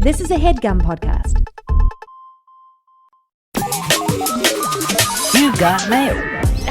This is a HeadGum podcast. You got mail.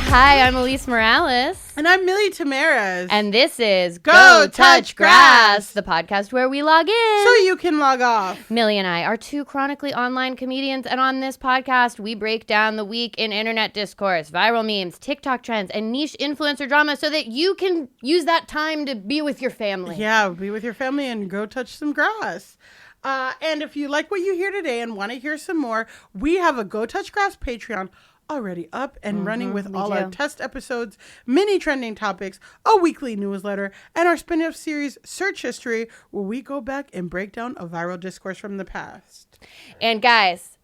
Hi, I'm Elise Morales. And I'm Millie Tamaras. And this is Go Touch Grass, the podcast where we log in. So you can log off. Millie and I are two chronically online comedians, and on this podcast, we break down the week in internet discourse, viral memes, TikTok trends, and niche influencer drama so that you can use that time to be with your family. Yeah, be with your family and go touch some grass. And if you like what you hear today and want to hear some more, we have a Go Touch Grass Patreon already up and running with all our test episodes, mini trending topics, a weekly newsletter, and our spin-off series, Search History, where we go back and break down a viral discourse from the past. And guys,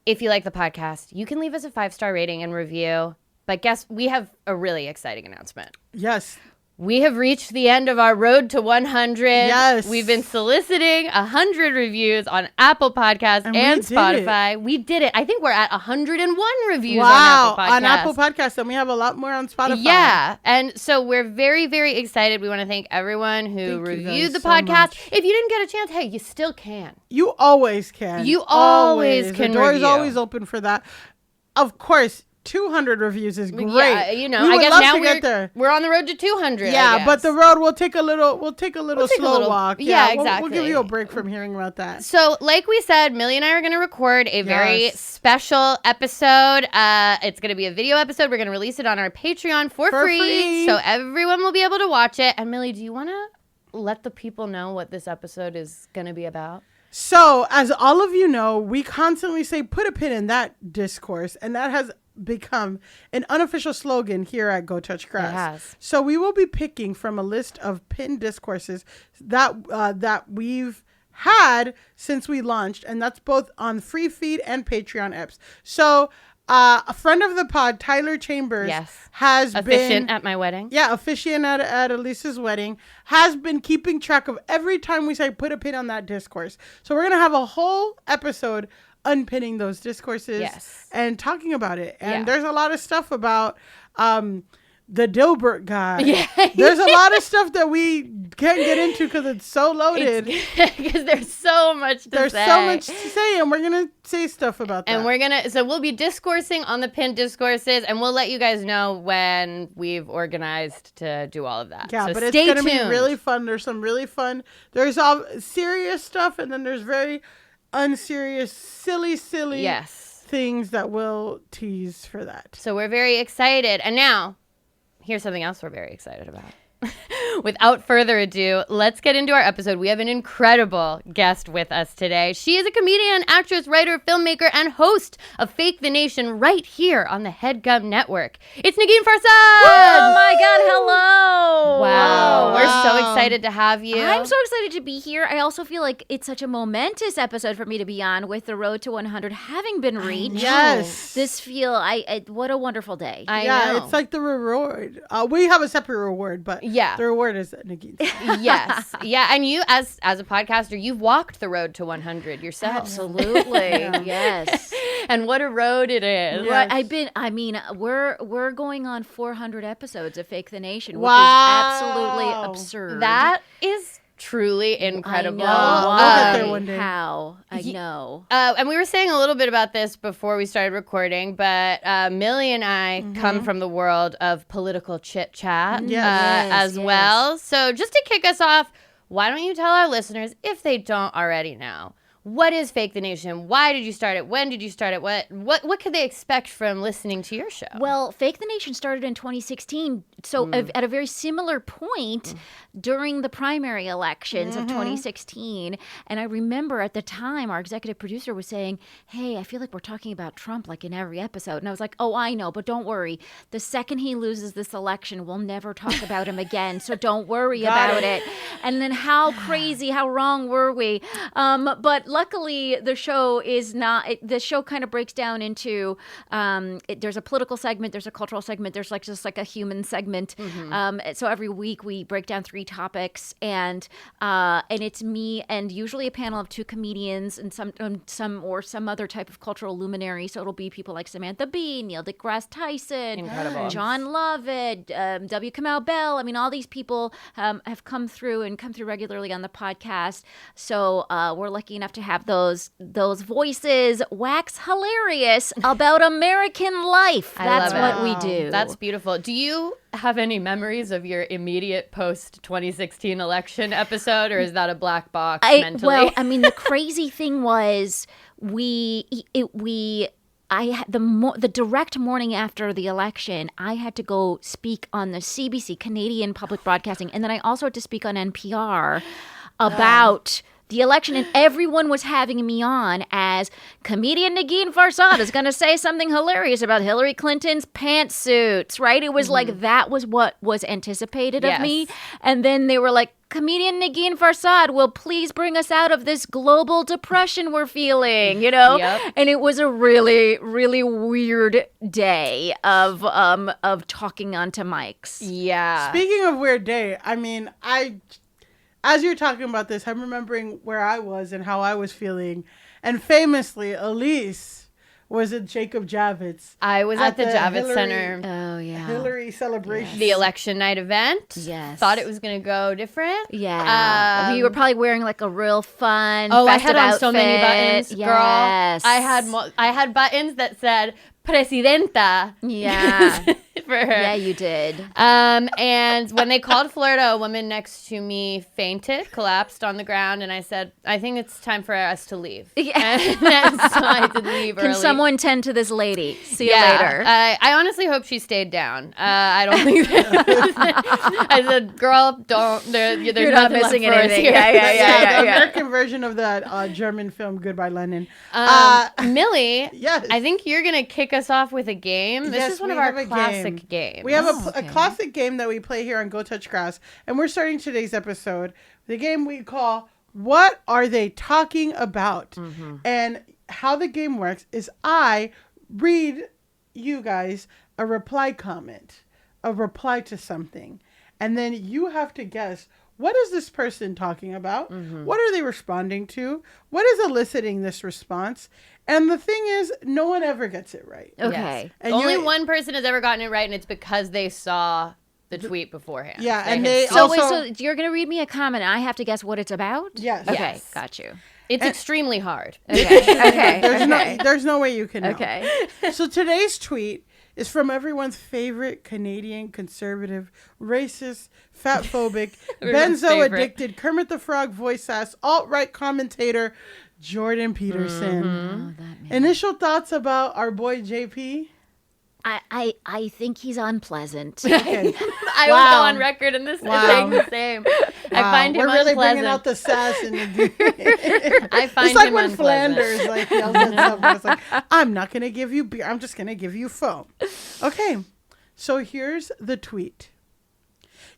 if you like the podcast, you can leave us a 5-star rating and review. But guess we have a really exciting announcement. Yes. We have reached the end of our road to 100. Yes. We've been soliciting 100 reviews on Apple Podcasts and Spotify. We did it. I think we're at 101 reviews on Apple Podcasts. On Apple Podcasts, and we have a lot more on Spotify. Yeah. And so we're very, very excited. We want to thank everyone who reviewed the podcast. If you didn't get a chance, hey, you still can. You always can. You always can The door is review. always open for that. Of course, 200 reviews is great. Yeah, you know, we I would guess love now to get there. we're on the road to 200. Yeah, but the road will take a little slow walk. Yeah, Exactly. exactly. We'll give you a break from hearing about that. So, like we said, Millie and I are going to record a very special episode. It's going to be a video episode. We're going to release it on our Patreon for free, so everyone will be able to watch it. And Millie, do you want to let the people know what this episode is going to be about? So, as all of you know, we constantly say, put a pin in that discourse, and that has become an unofficial slogan here at Go Touch Grass. It has. So we will be picking from a list of pinned discourses that we've had since we launched, and that's both on free feed and Patreon apps. So a friend of the pod, Tyler Chambers, has officiant at my wedding. Yeah, officiant at Elise's wedding, has been keeping track of every time we say put a pin on that discourse. So we're gonna have a whole episode unpinning those discourses and talking about it. And there's a lot of stuff about the Dilbert guy. Yeah. There's a lot of stuff that we can't get into because it's so loaded. Because there's so much to say. There's so much to say, and we're going to say stuff about that. And so we'll be discoursing on the pinned discourses, and we'll let you guys know when we've organized to do all of that. Yeah, so but it's going to be really fun. There's some really fun. There's all serious stuff, and then there's very unserious, silly things that we'll tease for that. So we're very excited. And now, here's something else we're very excited about. Without further ado, let's get into our episode. We have an incredible guest with us today. She is a comedian, actress, writer, filmmaker, and host of Fake the Nation right here on the HeadGum Network. It's Negin Farsad! Oh my God, hello! Wow. We're so excited to have you. I'm so excited to be here. I also feel like it's such a momentous episode for me to be on with the road to 100 having been reached. Yes. What a wonderful day. I know. It's like the reward. We have a separate reward, but the reward is Negin. Yes. Yeah, and you, as a podcaster, you've walked the road to 100 yourself. Absolutely. Yes. And what a road it is. Yes. We're going on 400 episodes of Fake the Nation, which is absolutely absurd. That is truly incredible. I'll get there one day. How? I know. And we were saying a little bit about this before we started recording, but Millie and I come from the world of political chit chat as well. So just to kick us off, why don't you tell our listeners, if they don't already know, what is Fake the Nation? Why did you start it? When did you start it? What could they expect from listening to your show? Well, Fake the Nation started in 2016. So at a very similar point during the primary elections of 2016. And I remember at the time our executive producer was saying, hey, I feel like we're talking about Trump like in every episode. And I was like, oh, I know, but don't worry. The second he loses this election, we'll never talk about him again. So don't worry about it. And then how crazy, how wrong were we? But luckily, the show is not. The show kind of breaks down into there's a political segment, there's a cultural segment, there's like just like a human segment. So every week we break down 3 topics, and it's me and usually a panel of 2 comedians and some other type of cultural luminary. So it'll be people like Samantha Bee, Neil deGrasse Tyson, Incredible. John Lovett, W. Kamau Bell. I mean, all these people have come through regularly on the podcast. So we're lucky enough to have those voices wax hilarious about American life. That's what we do. That's beautiful. Do you have any memories of your immediate post 2016 election episode, or is that a black box mentally? Well, I mean, the crazy thing was the direct morning after the election, I had to go speak on the CBC, Canadian Public Broadcasting, and then I also had to speak on NPR about the election, and everyone was having me on as comedian Negin Farsad is going to say something hilarious about Hillary Clinton's pantsuits, right? It was like that was what was anticipated of me, and then they were like, comedian Negin Farsad will please bring us out of this global depression we're feeling, you know? And it was a really, really weird day of talking onto mics. Yeah. Speaking of weird day, I mean, as you're talking about this, I'm remembering where I was and how I was feeling. And famously, Elise was at Jacob Javits. I was at the Javits Center. Oh, yeah. Hillary celebration. The election night event. Yes. Thought it was going to go different. Yeah. You were probably wearing like a real fun I festive had on outfit. so many buttons, Yes. girl. I had buttons that said Presidenta. Yeah. For her. Yeah, you did. And when they called Florida, a woman next to me fainted, collapsed on the ground, and I said, I think it's time for us to leave. Yeah. And so I had to leave early. Can someone tend to this lady? See you later. I honestly hope she stayed down. I don't think I said, girl, don't. You're not missing anything. Yeah. The American version of that German film, Goodbye Lenin. Millie, yes. I think you're going to kick us off with a game. This is one of our classic games. We have a classic game that we play here on Go Touch Grass, and we're starting today's episode with a game we call What Are They Talking About? And how the game works is I read you guys a reply comment, a reply to something, and then you have to guess, what is this person talking about? What are they responding to? What is eliciting this response? And the thing is, no one ever gets it right. Okay. Yes. And only one person has ever gotten it right, and it's because they saw the tweet beforehand. Yeah, and they so also... so you're going to read me a comment, and I have to guess what it's about? Yes. Okay, Yes. got you. It's extremely hard. Okay. There's no way you can know. Okay. So today's tweet is from everyone's favorite Canadian conservative, racist, fatphobic, benzo-addicted, Kermit the Frog voice ass, alt-right commentator, Jordan Peterson. Initial thoughts about our boy JP? I think he's unpleasant. Okay. I will go on record, and this is saying the same. I find him We're really unpleasant. bringing out the sass in the I find it's like him when unpleasant. Flanders yells at someone. It's like, I'm not going to give you beer. I'm just going to give you foam. Okay. So here's the tweet.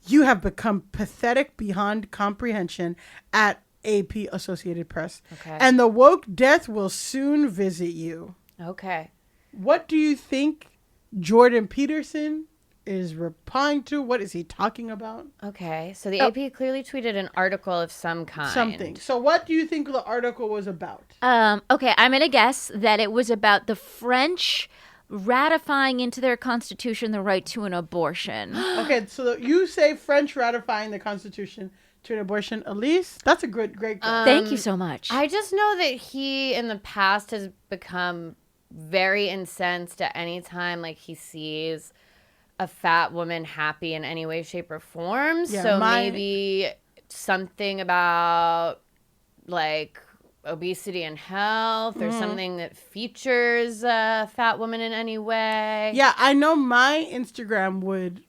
You have become pathetic beyond comprehension at AP Associated Press. Okay. And the woke death will soon visit you. Okay. What do you think Jordan Peterson is replying to? What is he talking about? Okay. So the AP clearly tweeted an article of some kind. Something. So what do you think the article was about? Okay, I'm going to guess that it was about the French ratifying into their constitution the right to an abortion. Okay, so you say French ratifying the Constitution to an abortion. Elise, that's a great goal. Thank you so much. I just know that he, in the past, has become very incensed at any time like he sees a fat woman happy in any way, shape, or form. Yeah, so maybe something about like obesity and health or something that features a fat woman in any way. Yeah, I know my Instagram would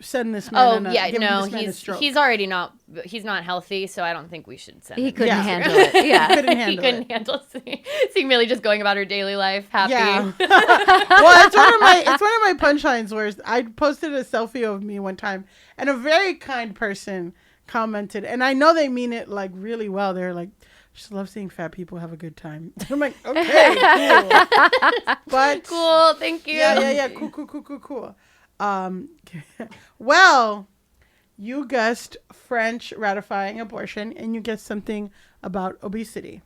send this man he's already not healthy, so I don't think we should send him. He couldn't handle it. Yeah. He couldn't handle seeing Millie just going about her daily life happy. Yeah. Well, it's one of my punchlines where I posted a selfie of me one time and a very kind person commented, and I know they mean it like really well. They're like, just love seeing fat people have a good time. I'm like, okay, cool. But cool, thank you. Yeah. Cool. Well, you guessed French ratifying abortion, and you guessed something about obesity.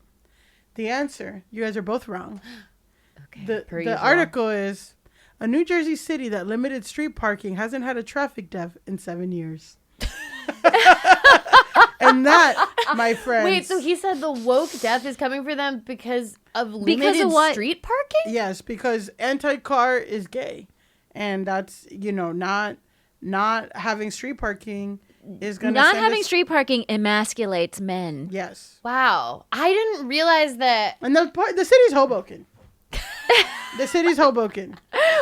The answer, you guys are both wrong. Okay. The article is, a New Jersey city that limited street parking hasn't had a traffic death in 7 years. And that, my friends. Wait, so he said the woke death is coming for them because of limited street parking? Yes, because anti-car is gay. And that's, not having street parking is going to not having street parking emasculates men. Yes. Wow. I didn't realize that. And the city's Hoboken. The city's Hoboken.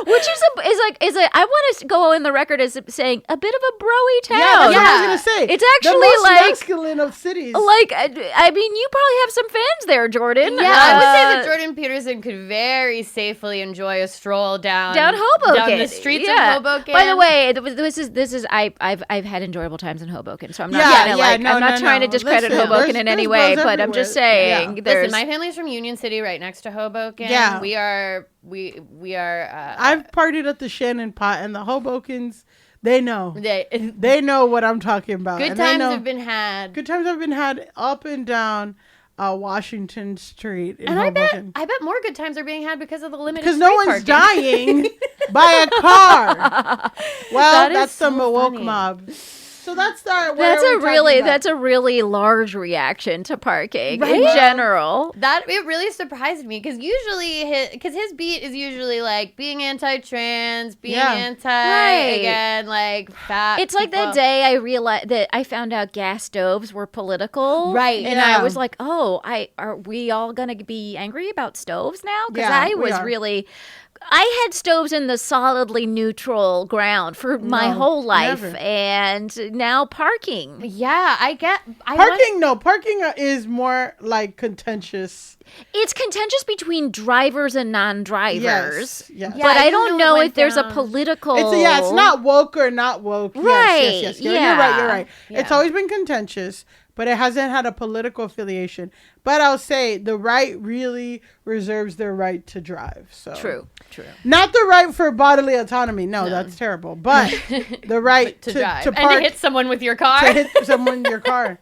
Which is I want to go in the record as saying a bit of a broy town. Yeah, that's what I was going to say. It's actually the most masculine of cities. I mean, you probably have some fans there, Jordan. Yeah, I would say that Jordan Peterson could very safely enjoy a stroll down Hoboken, down the streets of Hoboken. By the way, this is I've had enjoyable times in Hoboken, so I'm not trying to discredit Hoboken in any way, but I'm just saying. Yeah. Listen, my family's from Union City, right next to Hoboken. Yeah, we are. I've partied at the Shannon Pot, and the Hobokens, they know. They know what I'm talking about. Good times have been had. Good times have been had up and down Washington Street in and Hoboken. I bet more good times are being had because of the limited street parking. Because no one's dying by a car. Well, that's the woke mob. So that's a really large reaction to parking in Well, general. That it really surprised me because usually his beat is usually like being anti-trans, being again like fat. It's people. Like that day I realized that I found out gas stoves were political, right? And I was like, are we all gonna be angry about stoves now? Because I was really. I had stoves in the solidly neutral ground for my whole life, never. And now parking. Yeah, Parking is more like contentious. It's contentious between drivers and non-drivers. Yes. But I don't know if there's a political. It's not woke or not woke. Right. Yes. You're right. Yeah. It's always been contentious, but it hasn't had a political affiliation. But I'll say the right really reserves their right to drive. So True. Not the right for bodily autonomy. No. That's terrible. But the right to drive. To park, and to hit someone with your car. To hit someone in your car.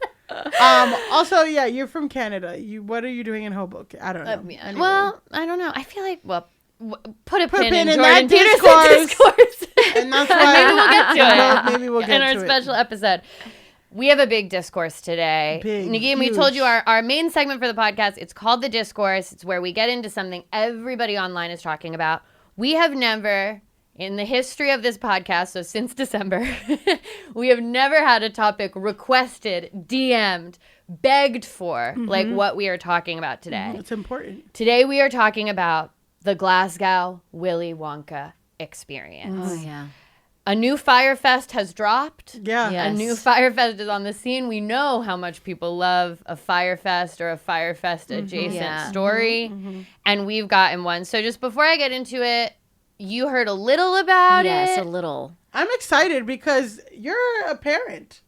Also, you're from Canada. What are you doing in Hoboken? I don't know. Anyway. Well, I don't know. I feel like, put a pin in that Jordan Peterson's discourse. And that's why maybe we'll get to it. Maybe we'll get to it. In our special episode. We have a big discourse today. Negin, we told you our main segment for the podcast, it's called The Discourse. It's where we get into something everybody online is talking about. We have never, in the history of this podcast, so since December, we have never had a topic requested, DM'd, begged for, like what we are talking about today. It's important. Today we are talking about the Glasgow Willy Wonka experience. Oh, yeah. A new Fyre Fest has dropped. Yeah. Yes. A new Fyre Fest is on the scene. We know how much people love a Fyre Fest or a Fyre Fest adjacent story. And we've gotten one. So just before I get into it, you heard a little about it. Yes, a little. I'm excited because you're a parent.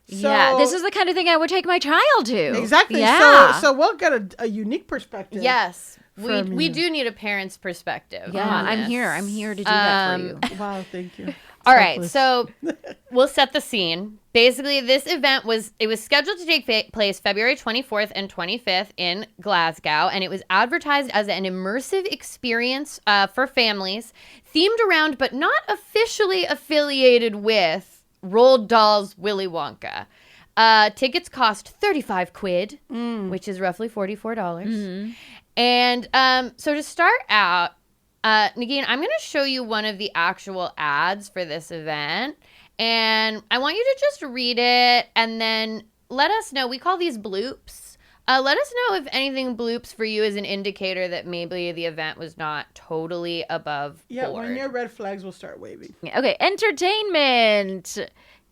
So, yeah, this is the kind of thing I would take my child to. Exactly. Yeah. So we'll get a unique perspective. Yes. We do need a parent's perspective. Yeah, I'm here to do that for you. Wow, thank you. All right, so we'll set the scene. Basically, this event was scheduled to take place February 24th and 25th in Glasgow, and it was advertised as an immersive experience for families, themed around but not officially affiliated with Roald Dahl's Willy Wonka. Tickets cost 35 quid, which is roughly $44. Mm-hmm. And so to start out, Negin, I'm going to show you one of the actual ads for this event, and I want you to just read it and then let us know. We call these bloops. Let us know if anything bloops for you is an indicator that maybe the event was not totally above board. Yeah, when your red flags will start waving. Okay, entertainment.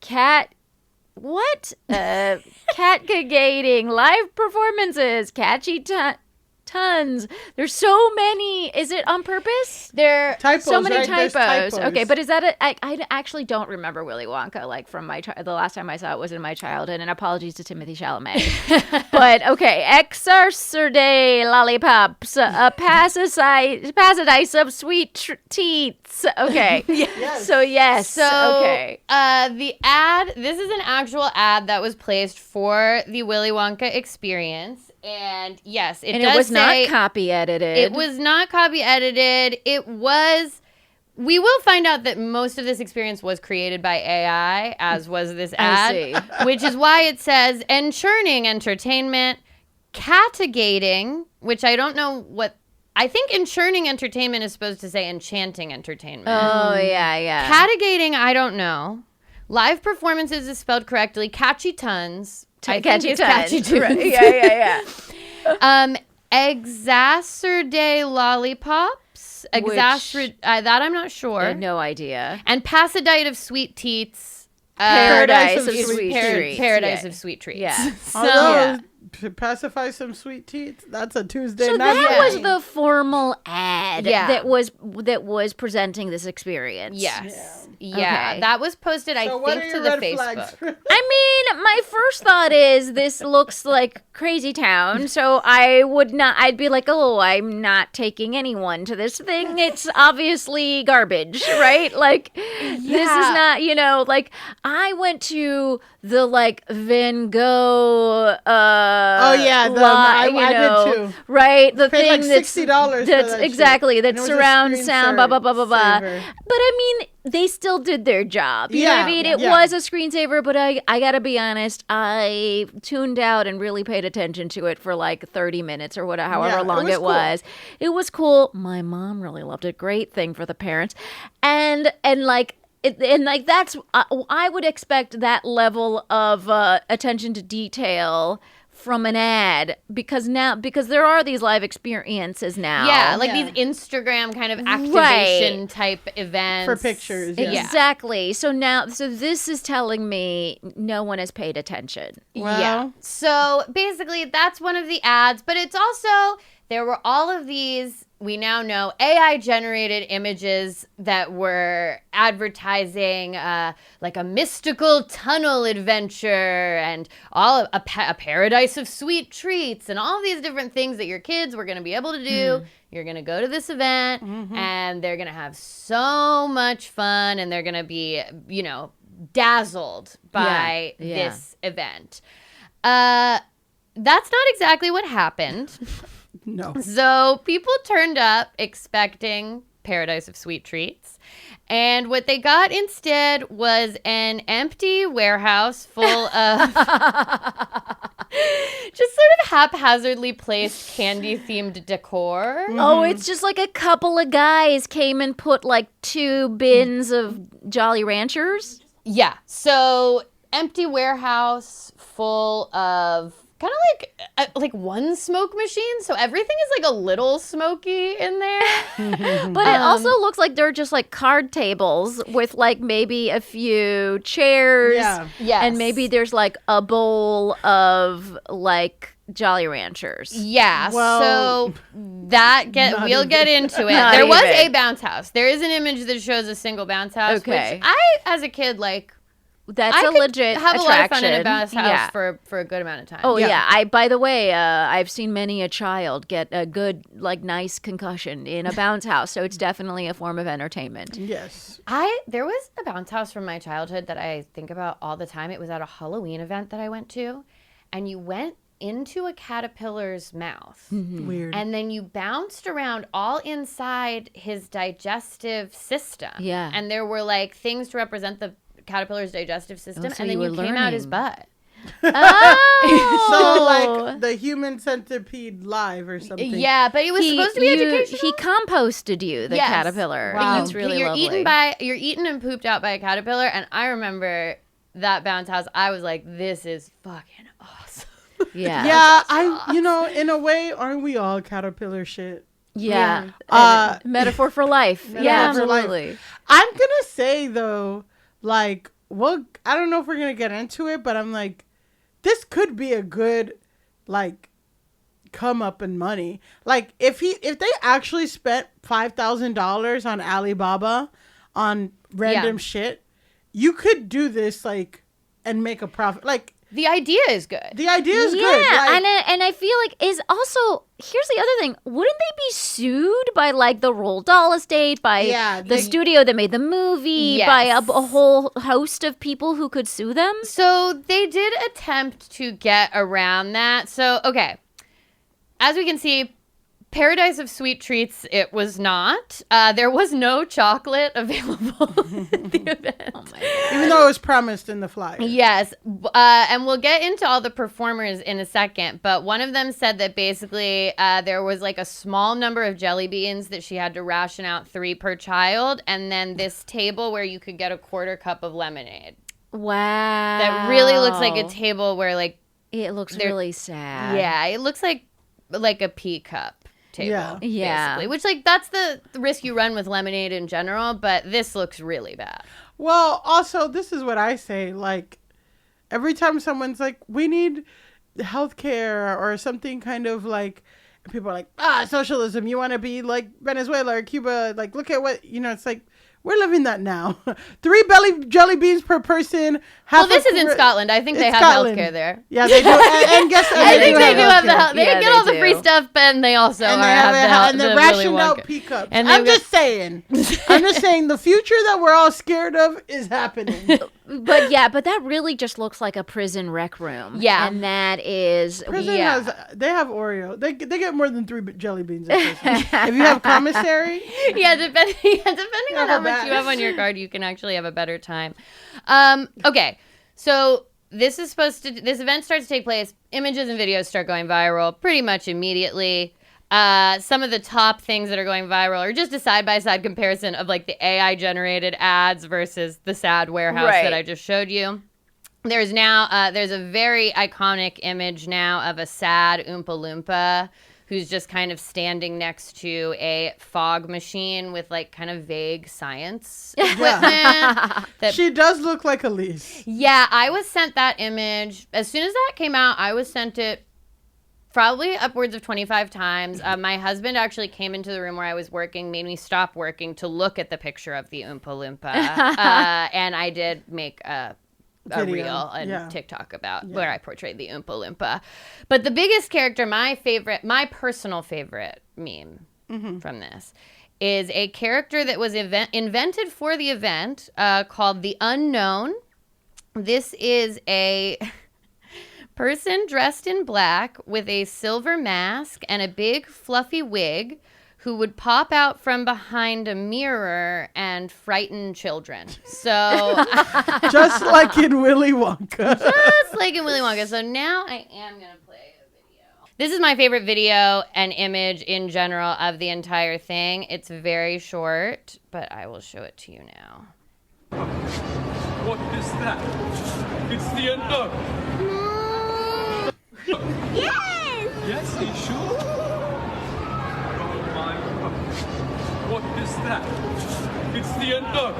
Cat-gagating live performances, catchy Tons. There's so many. Is it on purpose? There typos, so many right? typos. Okay, but is that I actually don't remember Willy Wonka like from the last time I saw it was in my childhood, and apologies to Timothy Chalamet. But okay, Exarcerday lollipops, paradise of sweet teats. Okay. Yes. So yes. So, okay. The ad, this is an actual ad that was placed for the Willy Wonka experience. And yes, it was not copy edited. It was not copy edited. We will find out that most of this experience was created by AI, as was this ad. Which is why it says enchurning entertainment, catagating, which I don't know what. I think enchurning entertainment is supposed to say enchanting entertainment. Oh, yeah. Catagating, I don't know. Live performances is spelled correctly. Catchy tons. Catchy tons. Right. Yeah. Exacerday lollipops. That I'm not sure. I have no idea. And Pasadite of sweet teats. Paradise of sweet treats. Paradise of sweet treats. Yeah. Although, to pacify some sweet teeth, that's a Tuesday so night. That was the formal ad that was presenting this experience. Yes. Yeah. Okay. That was posted, I think, to the Facebook. I mean, my first thought is this looks like Crazy Town, so I'd be like, oh, I'm not taking anyone to this thing. It's obviously garbage, right? Like, this is not, like, I went to the, like, Van Gogh, I did too. Right? The thing like that's $60 that's exactly shit. That surround sound, blah blah blah blah blah. But I mean, they still did their job. You know what I mean? It was a screensaver, but I gotta be honest, I tuned out and really paid attention to it for like 30 minutes or whatever, however long it was. It was cool. My mom really loved it. Great thing for the parents, and like. That's I would expect that level of attention to detail from an ad because there are these live experiences now. Yeah, like these Instagram kind of activation type events for pictures. Yeah. Exactly. So this is telling me no one has paid attention. Well, so basically that's one of the ads, but it's also there were all of these. We now know AI generated images that were advertising like a mystical tunnel adventure and a paradise of sweet treats and all these different things that your kids were going to be able to do. You're going to go to this event and they're going to have so much fun and they're going to be, dazzled by this event. That's not exactly what happened. No. So people turned up expecting Paradise of Sweet Treats. And what they got instead was an empty warehouse full of just sort of haphazardly placed candy-themed decor. Oh, it's just like a couple of guys came and put like 2 bins of Jolly Ranchers? Yeah. So empty warehouse full of kind of like one smoke machine, so everything is like a little smoky in there. But it also looks like they're just like card tables with like maybe a few chairs. Yes. And maybe there's like a bowl of like Jolly Ranchers. Yeah. Well, so we'll get into it. There was a bounce house. There is an image that shows a single bounce house, which I, as a kid, like. That's a legit have attraction. A lot of fun in a bounce house for a good amount of time. Oh yeah. By the way, I've seen many a child get a good, like, nice concussion in a bounce house. So it's definitely a form of entertainment. Yes. There was a bounce house from my childhood that I think about all the time. It was at a Halloween event that I went to, and you went into a caterpillar's mouth. Weird. And then you bounced around all inside his digestive system. Yeah. And there were like things to represent the caterpillar's digestive system, so and then you came out his butt. Oh! So like the human centipede live or something. Yeah, but it was supposed to be educational. He composted you, the caterpillar. Wow. It's really you're lovely. You're eaten and pooped out by a caterpillar, and I remember that bounce house. I was like, this is fucking awesome. Yeah. Yeah, in a way, aren't we all caterpillar shit? Yeah. Metaphor for life. Absolutely. Life. I'm gonna say though, like, well, I don't know if we're gonna get into it, but I'm like, this could be a good, like, come up in money. Like if they actually spent $5,000 on Alibaba on random shit, you could do this like and make a profit. Like the idea is good. The idea is good. Yeah, and I feel like is also here's the other thing. Wouldn't they be sued by like the Roald Dahl estate, by the studio that made the movie, by a whole host of people who could sue them? So they did attempt to get around that. So okay, as we can see, Paradise of Sweet Treats, it was not. There was no chocolate available at the event. Oh my God. Even though it was promised in the flyer. Yes. And we'll get into all the performers in a second. But one of them said that basically there was like a small number of jelly beans that she had to ration out 3 per child. And then this table where you could get a quarter cup of lemonade. Wow. That really looks like a table where like... It looks really sad. Yeah. It looks like a pea cup. Table, basically. Which, like, that's the risk you run with lemonade in general, but this looks really bad. Well, also, this is what I say. Like, every time someone's like, we need healthcare or something kind of like, people are like, socialism, you want to be like Venezuela or Cuba, like, look at what, it's like, we're living that now. 3 jelly beans per person. This is in Scotland. I think they have healthcare there. Yeah, they do. And guess what? I think they do have the health. They get all the free stuff, and they also have the health. And they're rationed out pea cups. I'm just saying. The future that we're all scared of is happening. But that really just looks like a prison rec room. Yeah. And that is... Prison they have Oreo. They get more than 3 jelly beans in prison. If you have commissary. Yeah, depending on how much you have on your card, you can actually have a better time. Okay, so this event starts to take place. Images and videos start going viral pretty much immediately. Some of the top things that are going viral are just a side-by-side comparison of like the AI-generated ads versus the sad warehouse that I just showed you. There's a very iconic image now of a sad Oompa Loompa who's just kind of standing next to a fog machine with like kind of vague science equipment. She does look like Elise. Yeah, I was sent that image. As soon as that came out, I was sent it probably upwards of 25 times. My husband actually came into the room where I was working, made me stop working to look at the picture of the Oompa Loompa. And I did make a reel on TikTok about where I portrayed the Oompa Loompa. But the biggest character, my personal favorite meme from this is a character that was invented for the event called the Unknown. This is a person dressed in black with a silver mask and a big fluffy wig who would pop out from behind a mirror and frighten children. So just like in Willy Wonka. Just like in Willy Wonka. So now I am going to play a video. This is my favorite video and image in general of the entire thing. It's very short, but I will show it to you now. What is that? It's the unknown. Yes! Yes, are you sure? What is that? It's the unknown.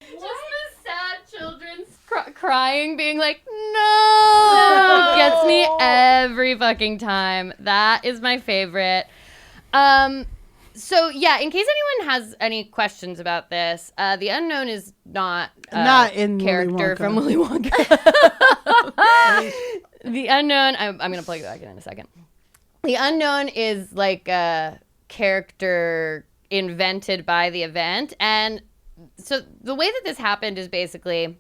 Just the sad children crying, being like, no! Gets me every fucking time. That is my favorite. So, yeah, in case anyone has any questions about this, the Unknown is not in character from Willy Wonka. The Unknown, I'm going to plug it back in a second. The Unknown is like a character invented by the event. And so the way that this happened is basically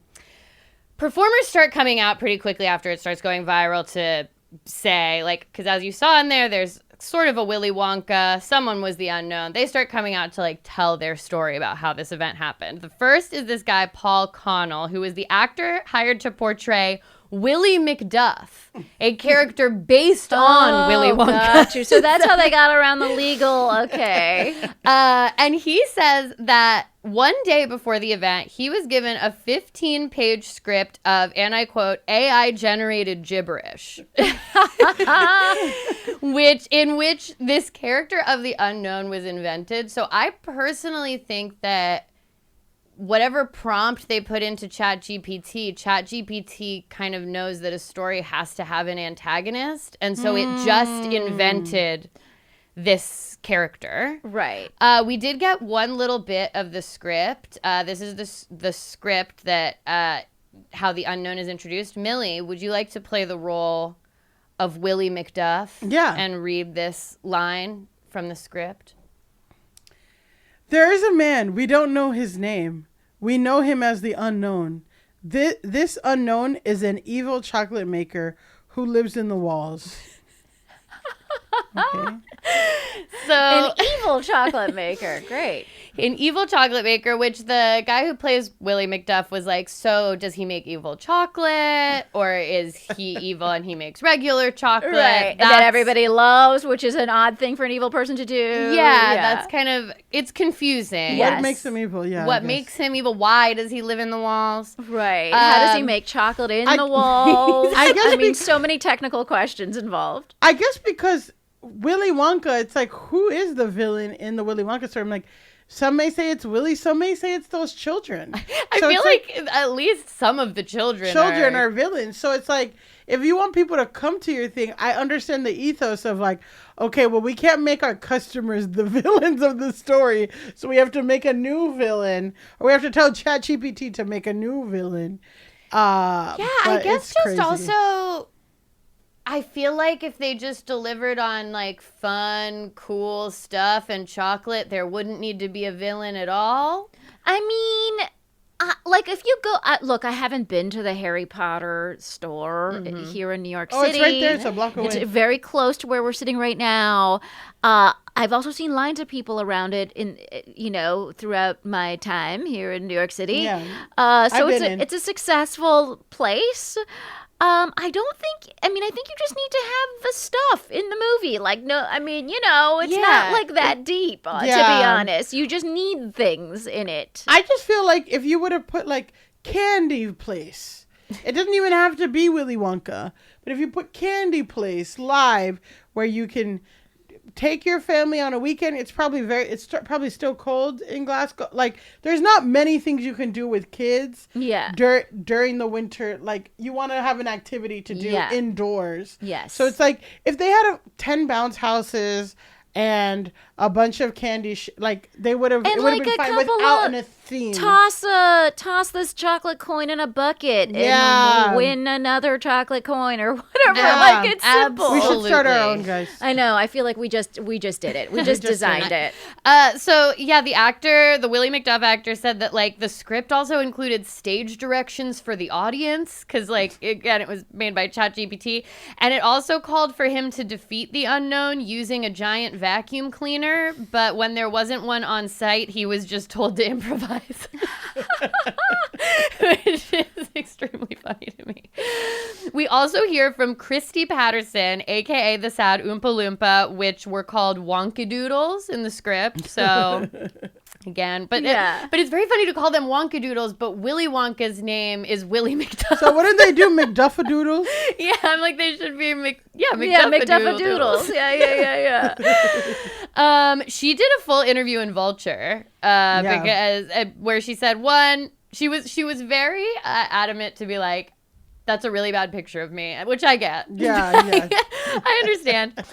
performers start coming out pretty quickly after it starts going viral to say, like, because as you saw in there's sort of a Willy Wonka, someone was the unknown. They start coming out to like tell their story about how this event happened. The first is this guy, Paul Connell, who is the actor hired to portray Willy McDuff, a character based on Willy Wonka. Got you. So that's how they got around the legal. Okay. And he says that one day before the event, he was given a 15-page script of, and I quote, AI-generated gibberish, in which this character of the unknown was invented. So I personally think that whatever prompt they put into ChatGPT kind of knows that a story has to have an antagonist, and so it just invented this character. Right. We did get one little bit of the script. This is the script that how the unknown is introduced. Millie, would you like to play the role of Willy McDuff? Yeah. And read this line from the script? There is a man, we don't know his name. We know him as the unknown. This unknown is an evil chocolate maker who lives in the walls. Okay. So An evil chocolate maker. Great. An evil chocolate maker, which the guy who plays Willy McDuff was like, so does he make evil chocolate, or is he evil and he makes regular chocolate? Right. That everybody loves, which is an odd thing for an evil person to do. Yeah, that's kind of, it's confusing. Yes. What makes him evil? Yeah. What makes him evil? Why does he live in the walls? Right. How does he make chocolate in the walls? I mean, so many technical questions involved. I guess because Willy Wonka, it's like, who is the villain in the Willy Wonka story? I'm like, some may say it's Willy, some may say it's those children. I feel like at least some of the children are villains. So it's like, if you want people to come to your thing, I understand the ethos of like, okay, well, we can't make our customers the villains of the story, so we have to make a new villain, or we have to tell ChatGPT to make a new villain. I guess just crazy. Also, I feel like if they just delivered on like fun, cool stuff and chocolate, there wouldn't need to be a villain at all. I mean, like if you go, look, I haven't been to the Harry Potter store here in New York City. Oh, it's right there. It's a block away. It's very close to where we're sitting right now. I've also seen lines of people around it throughout my time here in New York City. Yeah. So it's a successful place. I think you just need to have the stuff in the movie. Like, no, I mean, it's not like that deep, to be honest. You just need things in it. I just feel like if you would have put like Candy Place, it doesn't even have to be Willy Wonka, but if you put Candy Place live where you can take your family on a weekend, it's probably still cold in Glasgow. Like, there's not many things you can do with kids. Yeah. During the winter, like you want to have an activity to do indoors. Yes. So it's like if they had 10 bounce houses and a bunch of candy, they would have. It would have been fine without a theme. Toss this chocolate coin in a bucket and win another chocolate coin or whatever. Yeah, it's simple. We should start our own, guys. I know. I feel like we just did it. We just designed it. The Willy McDuff actor said that like the script also included stage directions for the audience because it was made by ChatGPT, and it also called for him to defeat the unknown using a giant vacuum cleaner. But when there wasn't one on site, he was just told to improvise, which is extremely funny to me. We also hear from Christy Patterson, aka the sad Oompa Loompa, which were called Wonkadoodles in the script. So again, but it's very funny to call them Wonkadoodles, but Willy Wonka's name is Willy McDuff. So what did they do? McDuffadoodles? Yeah, I'm like, they should be McDuffadoodles. Yeah. She did a full interview in Vulture because where she said she was very adamant to be like, that's a really bad picture of me, which I get. Yeah. I understand.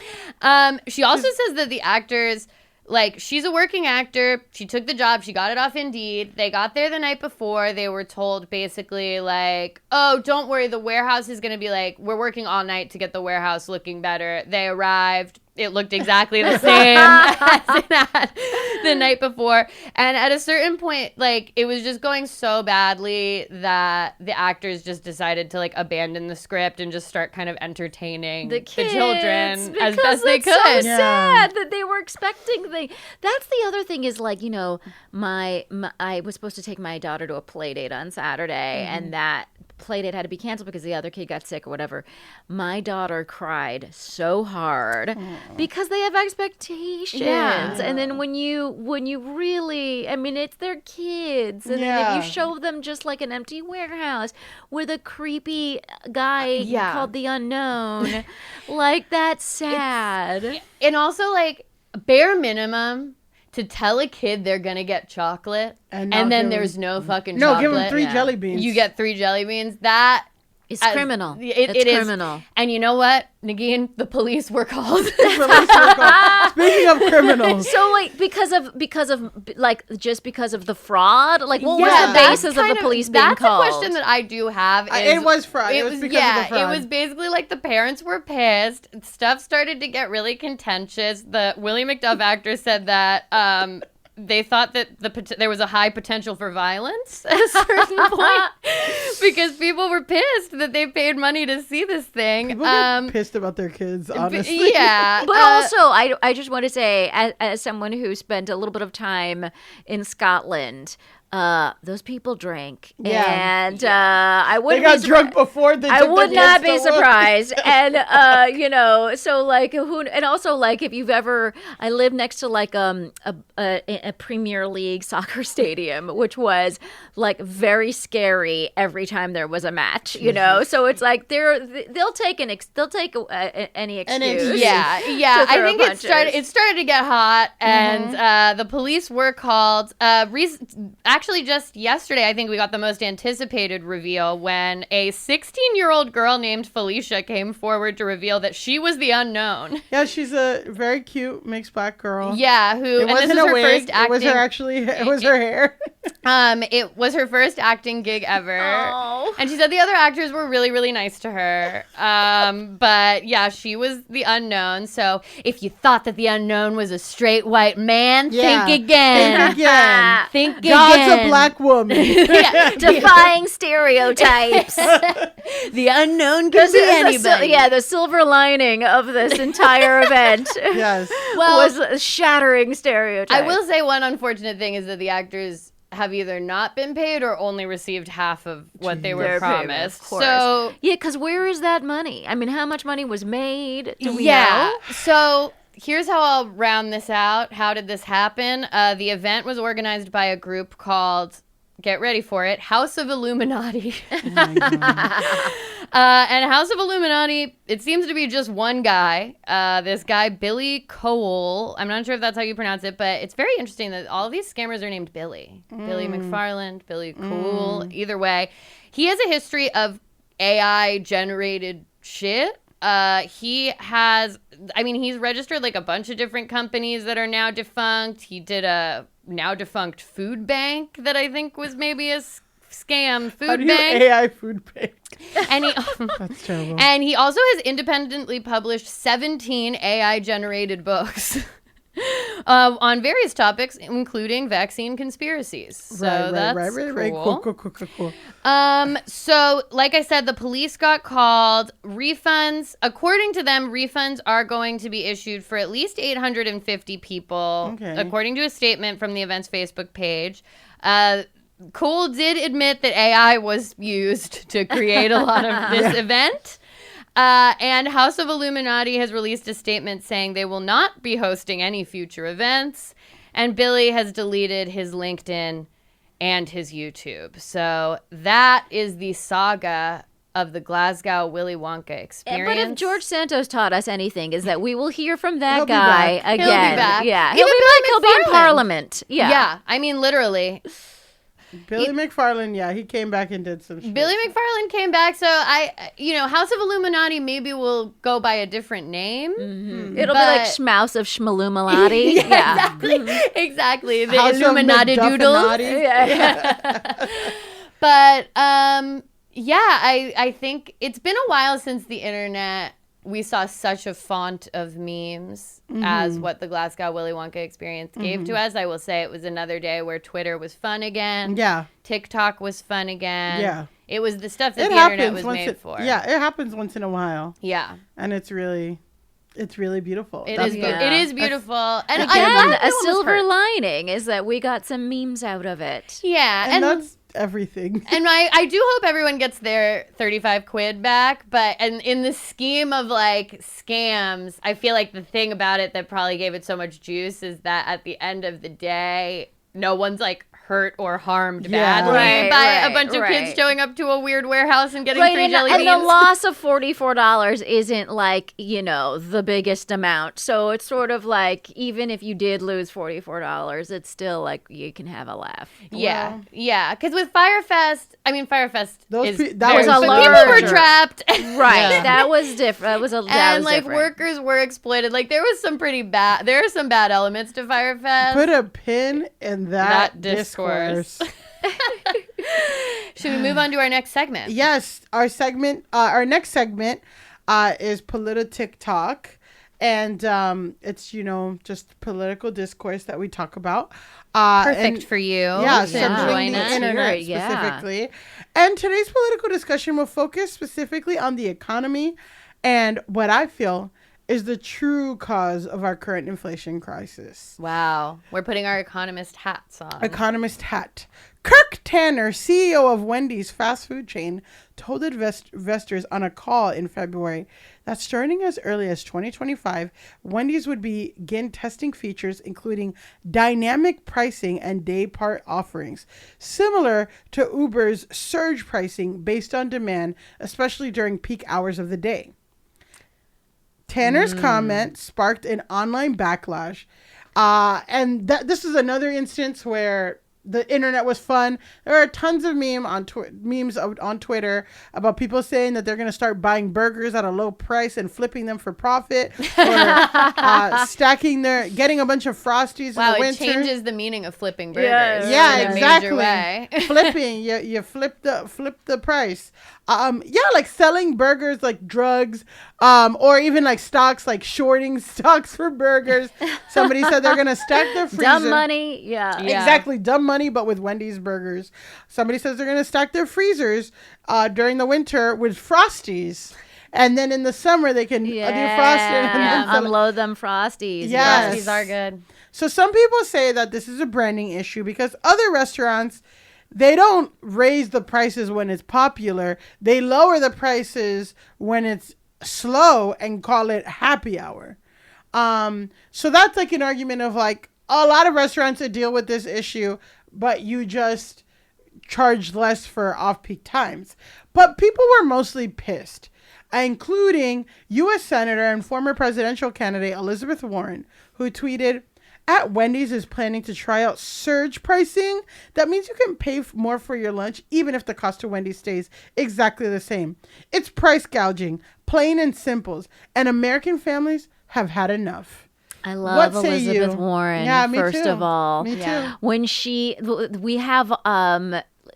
She also says that the actors, like, she's a working actor. She took the job. She got it off Indeed. They got there the night before. They were told basically like, oh, don't worry. The warehouse is going to be like, we're working all night to get the warehouse looking better. They arrived. It looked exactly the same as it had the night before. And at a certain point, like, it was just going so badly that the actors just decided to, like, abandon the script and just start kind of entertaining the children as best they could. It's so sad that they were expecting things. That's the other thing is, like, I was supposed to take my daughter to a play date on Saturday, and that play date had to be canceled because the other kid got sick or whatever. My daughter cried so hard because they have expectations. Yeah. And then when you really, I mean, it's their kids. And then if you show them just like an empty warehouse with a creepy guy called the unknown, like, that's sad. And also, like, bare minimum, to tell a kid they're gonna get chocolate and then there's no fucking no, chocolate. give them 3 jelly beans. You get 3 jelly beans. That is criminal. It's criminal. And you know what, Negin? The police were called. Speaking of criminals. So like because of the fraud, like what was the basis of the police being called? That's a question that I do have. It was fraud. It was because of the fraud. It was basically like the parents were pissed. Stuff started to get really contentious. The Willy McDuff actor said that they thought that there was a high potential for violence at a certain point because people were pissed that they paid money to see this thing. People get pissed about their kids, honestly. Yeah. But also, I just want to say, as someone who spent a little bit of time in Scotland, those people drank, and I wouldn't. They got drunk before they. I would not be surprised, and so like and also like if you've ever, I live next to like a Premier League soccer stadium, which was like very scary every time there was a match, So it's like they'll take any excuse. Yeah. I think it started to get hot, and the police were called. Actually, just yesterday, I think we got the most anticipated reveal when a 16-year-old girl named Felicia came forward to reveal that she was the unknown. Yeah, she's a very cute mixed black girl. Yeah, it wasn't a wig. It was her hair. It was her first acting gig ever. Oh. And she said the other actors were really, really nice to her. But yeah, she was the unknown. So if you thought that the unknown was a straight white man, think again. Think again. God's a black woman. Defying stereotypes. The unknown could be anybody. The silver lining of this entire event was shattering stereotypes. I will say one unfortunate thing is that the actors have either not been paid or only received half of what they were promised. So because where is that money? I mean, how much money was made? Do we know? So here's how I'll round this out. How did this happen? The event was organized by a group called, get ready for it, House of Illuminati. Oh my God. And House of Illuminati, it seems to be just one guy, this guy, Billy Cole. I'm not sure if that's how you pronounce it, but it's very interesting that all of these scammers are named Billy. Billy McFarland, Billy Cole, either way. He has a history of AI-generated shit. He's registered like a bunch of different companies that are now defunct. He did a now defunct food bank that I think was maybe a scam food bank. AI food bank. And that's terrible. And he also has independently published 17 AI generated books. On various topics, including vaccine conspiracies. So that's cool. So, like I said, the police got called. Refunds, according to them, refunds are going to be issued for at least 850 people, according to a statement from the event's Facebook page. Cole did admit that AI was used to create a lot of this event. And House of Illuminati has released a statement saying they will not be hosting any future events. And Billy has deleted his LinkedIn and his YouTube. So that is the saga of the Glasgow Willy Wonka experience. But if George Santos taught us anything, is that we will hear from that guy again. He'll be back. Yeah, He'll be in Parliament. Yeah, I mean, literally. Billy McFarland, he came back and did some shit. Billy McFarland came back, so House of Illuminati maybe will go by a different name. Mm-hmm. It'll be like Schmaus of Schmalumalati. Exactly. The House Illuminati doodles. But I think it's been a while since the internet. We saw such a font of memes as what the Glasgow Willy Wonka experience gave to us. I will say it was another day where Twitter was fun again. Yeah. TikTok was fun again. Yeah. It was the stuff that the internet was made for. Yeah, it happens once in a while. Yeah. And it's really beautiful. It is beautiful. And again, a silver lining is that we got some memes out of it. Yeah. And that's everything. And I do hope everyone gets their 35 quid back, but in the scheme of like scams, I feel like the thing about it that probably gave it so much juice is that at the end of the day, no one's like hurt or harmed badly by a bunch of kids showing up to a weird warehouse and getting free jelly beans. And the loss of $44 isn't like, the biggest amount. So it's sort of like, even if you did lose $44, it's still like you can have a laugh. Yeah. Yeah. Because with Firefest, people were trapped. Right. Yeah. That was different. Workers were exploited. Like there are some bad elements to Firefest. Put a pin in that discourse. Should we move on to our next segment? Yes, our next segment is Politic Talk, and it's just political discourse that we talk about. Perfect for you. Yeah, join the internet specifically. And today's political discussion will focus specifically on the economy and what I feel is the true cause of our current inflation crisis. Wow. We're putting our economist hats on. Economist hat. Kirk Tanner, CEO of Wendy's fast food chain, told investors on a call in February that starting as early as 2025, Wendy's would begin testing features including dynamic pricing and day part offerings, similar to Uber's surge pricing based on demand, especially during peak hours of the day. Tanner's comment sparked an online backlash, and this is another instance where the internet was fun. There are tons of memes on Twitter about people saying that they're going to start buying burgers at a low price and flipping them for profit, or getting a bunch of Frosties in the winter. Wow, it changes the meaning of flipping burgers. Yeah, exactly. Flipping, you flip the price. Like selling burgers like drugs, or even like stocks, like shorting stocks for burgers. Somebody said they're going to stack their freezer. Dumb money, yeah. Exactly, dumb money, but with Wendy's burgers. Somebody says they're going to stack their freezers during the winter with Frosties. And then in the summer, they can do Frosties. And unload them Frosties. Yes. Frosties are good. So some people say that this is a branding issue because other restaurants, they don't raise the prices when it's popular. They lower the prices when it's slow and call it happy hour. So that's like an argument of like a lot of restaurants that deal with this issue, but you just charge less for off-peak times. But people were mostly pissed, including U.S. Senator and former presidential candidate Elizabeth Warren, who tweeted, "At Wendy's is planning to try out surge pricing. That means you can pay more for your lunch, even if the cost to Wendy's stays exactly the same. It's price gouging, plain and simple, and American families have had enough." I love Elizabeth Warren, first too. of all. Me too. When we have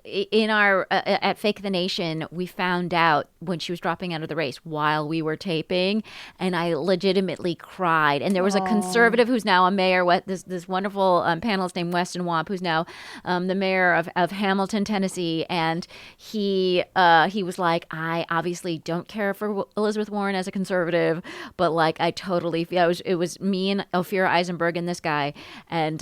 in our at Fake the Nation, we found out when she was dropping out of the race while we were taping, and I legitimately cried. And there was a conservative who's now a mayor, this wonderful panelist named Weston Wamp, who's now the mayor of Hamilton, Tennessee, and he was like, I obviously don't care for Elizabeth Warren as a conservative, but like I totally feel it was me and Ophira Eisenberg and this guy, and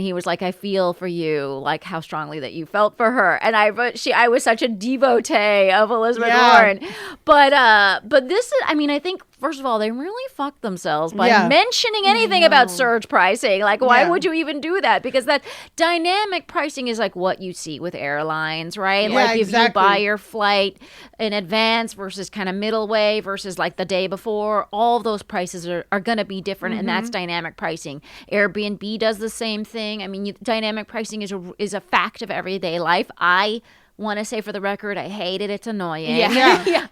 he was like, I feel for you, like how strongly that you felt for her. And I was such a devotee of Elizabeth Warren. But this is, I think, first of all, they really fucked themselves by mentioning anything about surge pricing. Like, why would you even do that? Because that dynamic pricing is like what you see with airlines, right? Yeah, like if you buy exactly. your flight in advance versus kind of middle way versus like the day before, all of those prices are going to be different. And that's dynamic pricing. Airbnb does the same thing. Dynamic pricing is a fact of everyday life. I want to say for the record, I hate it. It's annoying. Yeah.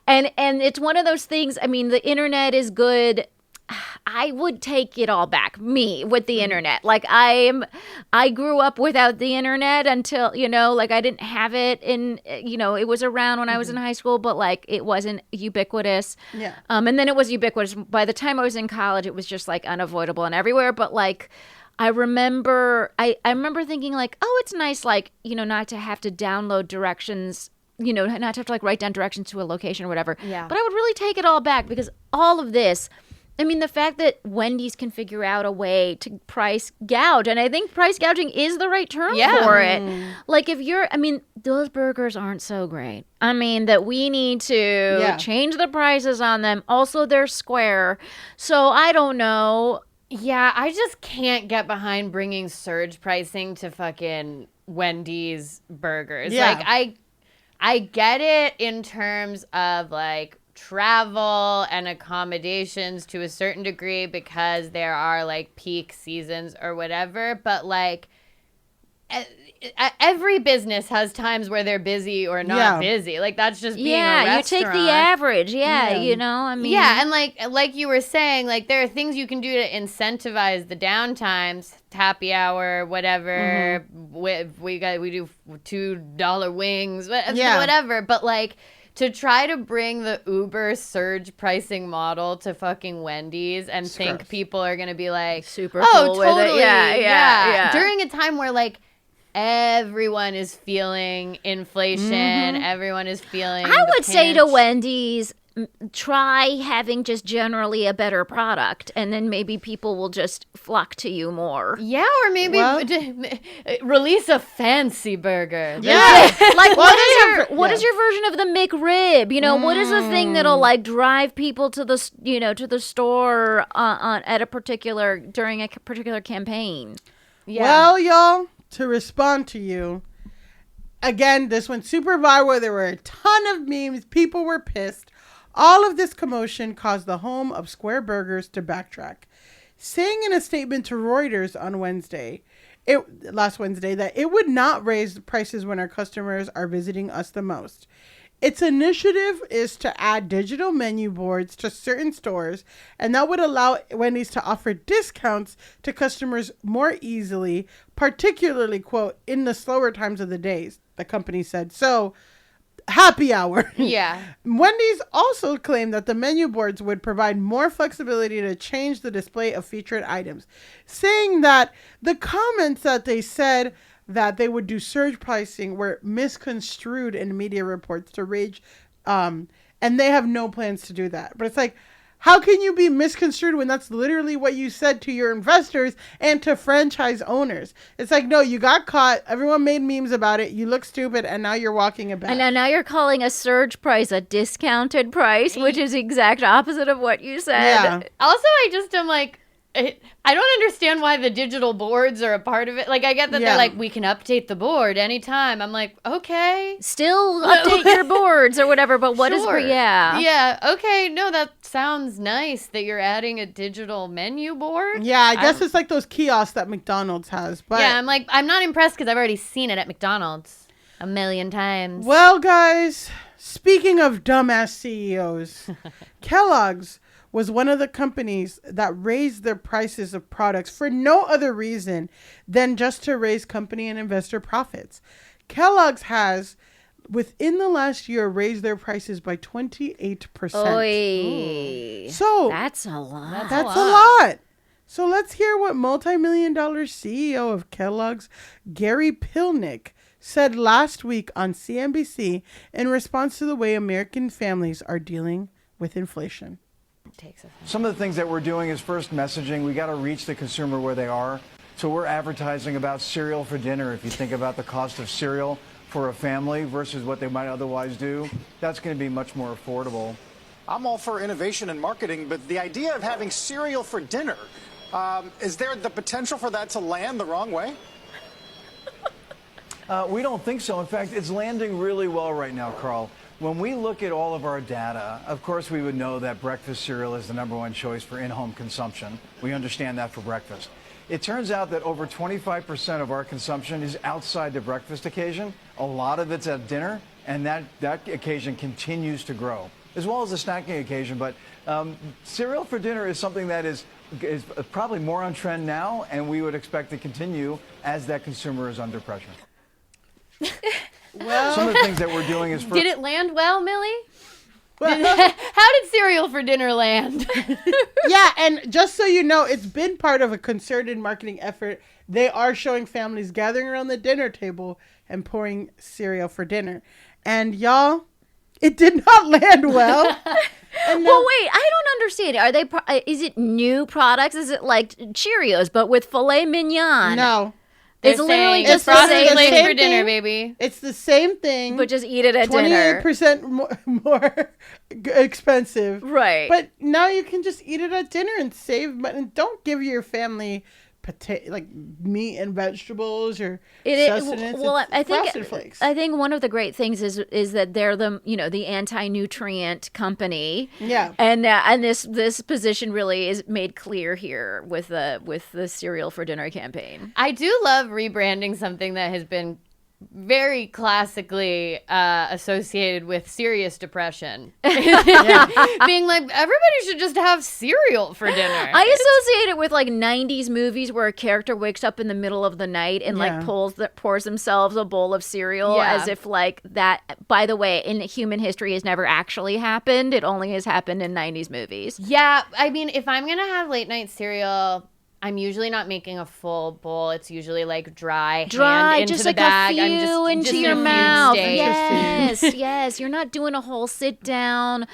And it's one of those things. The internet is good. I would take it all back, me, with the internet. Like I grew up without the internet until, I didn't have it it was around when I was in high school, but like it wasn't ubiquitous. Yeah. And then it was ubiquitous. By the time I was in college, it was just like unavoidable and everywhere. But like, I remember thinking like, oh, it's nice, like, not to have to download directions, not to have to like write down directions to a location or whatever. Yeah. But I would really take it all back because all of this, the fact that Wendy's can figure out a way to price gouge, and I think price gouging is the right term for it. Like if you're, those burgers aren't so great. That we need to change the prices on them. Also, they're square. So I don't know. Yeah, I just can't get behind bringing surge pricing to fucking Wendy's burgers. Yeah. Like, I get it in terms of, like, travel and accommodations to a certain degree because there are, like, peak seasons or whatever. But, like, every business has times where they're busy or not busy. Like, that's just being a restaurant. You take the average. You know, I mean. Yeah, and like you were saying, like, there are things you can do to incentivize the downtimes, happy hour, whatever. We do $2 wings, whatever. But, like, to try to bring the Uber surge pricing model to fucking Wendy's and think people are going to be like, super cool with it. Yeah. During a time where, like, everyone is feeling inflation. Everyone is feeling I would pinch. say to Wendy's, try having just generally a better product, and then maybe people will just flock to you more. Yeah, or maybe release a fancy burger. Yeah. Like, what is your version of the McRib? You know, what is the thing that'll, like, drive people to the store during a particular campaign? Yeah. Well, y'all, to respond to you, again, this went super viral. There were a ton of memes. People were pissed. All of this commotion caused the home of Square Burgers to backtrack, saying in a statement to Reuters on last Wednesday, that it would not raise prices when our customers are visiting us the most. Its initiative is to add digital menu boards to certain stores, and that would allow Wendy's to offer discounts to customers more easily, particularly, quote, in the slower times of the days, the company said. So, happy hour. Yeah. Wendy's also claimed that the menu boards would provide more flexibility to change the display of featured items, saying that the comments that they said that they would do surge pricing were misconstrued in media reports to rage, and they have no plans to do that. But it's like, how can you be misconstrued when that's literally what you said to your investors and to franchise owners? It's like, no, you got caught. Everyone made memes about it. You look stupid, and now you're walking it back. And now you're calling a surge price a discounted price, which is the exact opposite of what you said. Yeah. Also, I just am like, I don't understand why the digital boards are a part of it. Like, I get that they're like, we can update the board anytime. I'm like, okay. Still update your boards or whatever, but what is... Yeah. Yeah, okay. No, that sounds nice that you're adding a digital menu board. Yeah, I guess it's like those kiosks that McDonald's has. But yeah, I'm like, I'm not impressed because I've already seen it at McDonald's a million times. Well, guys, speaking of dumbass CEOs, Kellogg's was one of the companies that raised their prices of products for no other reason than just to raise company and investor profits. Kellogg's has, within the last year, raised their prices by 28%. Oy. So that's a lot. That's a lot. So let's hear what multi-million-dollar CEO of Kellogg's, Gary Pilnick, said last week on CNBC in response to the way American families are dealing with inflation. Some of the things that we're doing is first messaging. We got to reach the consumer where they are. So we're advertising about cereal for dinner. If you think about the cost of cereal for a family versus what they might otherwise do, that's going to be much more affordable. I'm all for innovation and marketing, but the idea of having cereal for dinner, is there the potential for that to land the wrong way? We don't think so. In fact, it's landing really well right now, Carl. When we look at all of our data, of course, we would know that breakfast cereal is the #1 choice for in-home consumption. We understand that for breakfast. It turns out that over 25% of our consumption is outside the breakfast occasion. A lot of it's at dinner, and that occasion continues to grow, as well as the snacking occasion. But cereal for dinner is something that is probably more on trend now, and we would expect to continue as that consumer is under pressure. Well, some of the things that we're doing is... Did it land well, Millie? How did cereal for dinner land? Yeah, and just so you know, it's been part of a concerted marketing effort. They are showing families gathering around the dinner table and pouring cereal for dinner. And y'all, it did not land well. And well, wait, I don't understand. Are they? Is it new products? Is it like Cheerios but with filet mignon? No. It's literally just the frosted same flakes thing. for dinner, baby. It's the same thing, But just eat it at dinner. 28% more expensive. Right. But now you can just eat it at dinner and save money. And don't give your family like meat and vegetables or sustenance. Well, I think Frosted Flakes. I think one of the great things is that they're the anti-nutrient company. Yeah. And this position really is made clear here with the cereal for dinner campaign. I do love rebranding something that has been very classically associated with serious depression. Being like, everybody should just have cereal for dinner. I associate it with like 90s movies where a character wakes up in the middle of the night and like pours themselves a bowl of cereal as if like that, by the way, in human history has never actually happened. It only has happened in 90s movies. Yeah, I mean, if I'm going to have late night cereal, I'm usually not making a full bowl. It's usually like dry hand into just the like bag. a few I'm just into in your a few mouth. stages. Yes. You're not doing a whole sit down,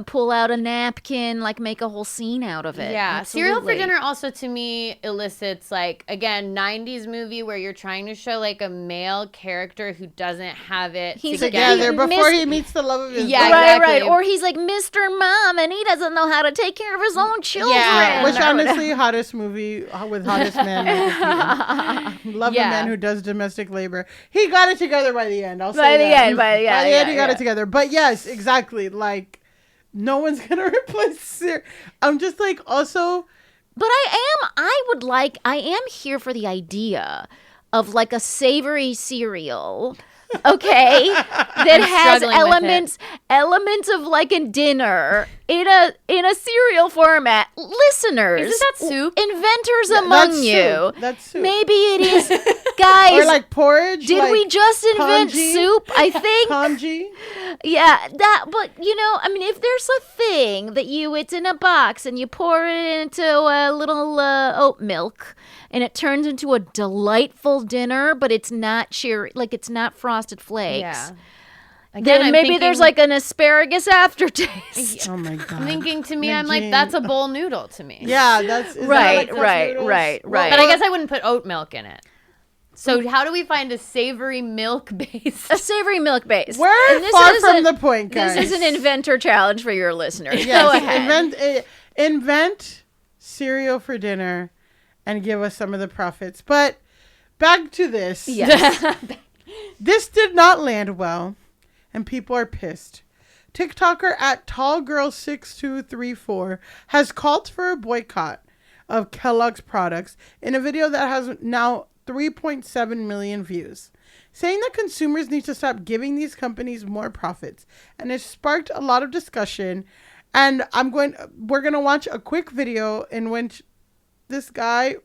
pull out a napkin, like make a whole scene out of it. Yeah, Absolutely. cereal for dinner also to me elicits like, again, 90s movie where you're trying to show like a male character who doesn't have it together before he meets the love of his life. Exactly. Right. Or he's like Mr. Mom and he doesn't know how to take care of his own children. Yeah. Which honestly, hottest movie with hottest man. Love a man who does domestic labor. He got it together by the end. I'll say that. By the end, he got it together. But yes, exactly. Like, no one's gonna replace cereal. I'm just like, also. But I am here for the idea of like a savory cereal. Okay, that has elements of like a dinner in a cereal format. Listeners, isn't that soup? Inventors among you, that's soup. Maybe it is, guys. Or like porridge. Did we just invent soup? I think. Congee. Yeah, but I mean, if there's a thing that it's in a box and you pour it into a little oat milk and it turns into a delightful dinner, but it's not it's not Frosted Flakes. Yeah. Again, then maybe there's like an asparagus aftertaste. Oh my God. Thinking to me, I'm like, that's a bowl noodle to me. Yeah, that's right. But I guess I wouldn't put oat milk in it. So how do we find a savory milk base? A savory milk base. We're far from the point, guys. This is an inventor challenge for your listeners. Yes, go ahead. Invent cereal for dinner and give us some of the profits. But back to this. Yes. This did not land well, and people are pissed. TikToker at tallgirl6234 has called for a boycott of Kellogg's products in a video that has now 3.7 million views, saying that consumers need to stop giving these companies more profits. And it sparked a lot of discussion. And we're going to watch a quick video in which this guy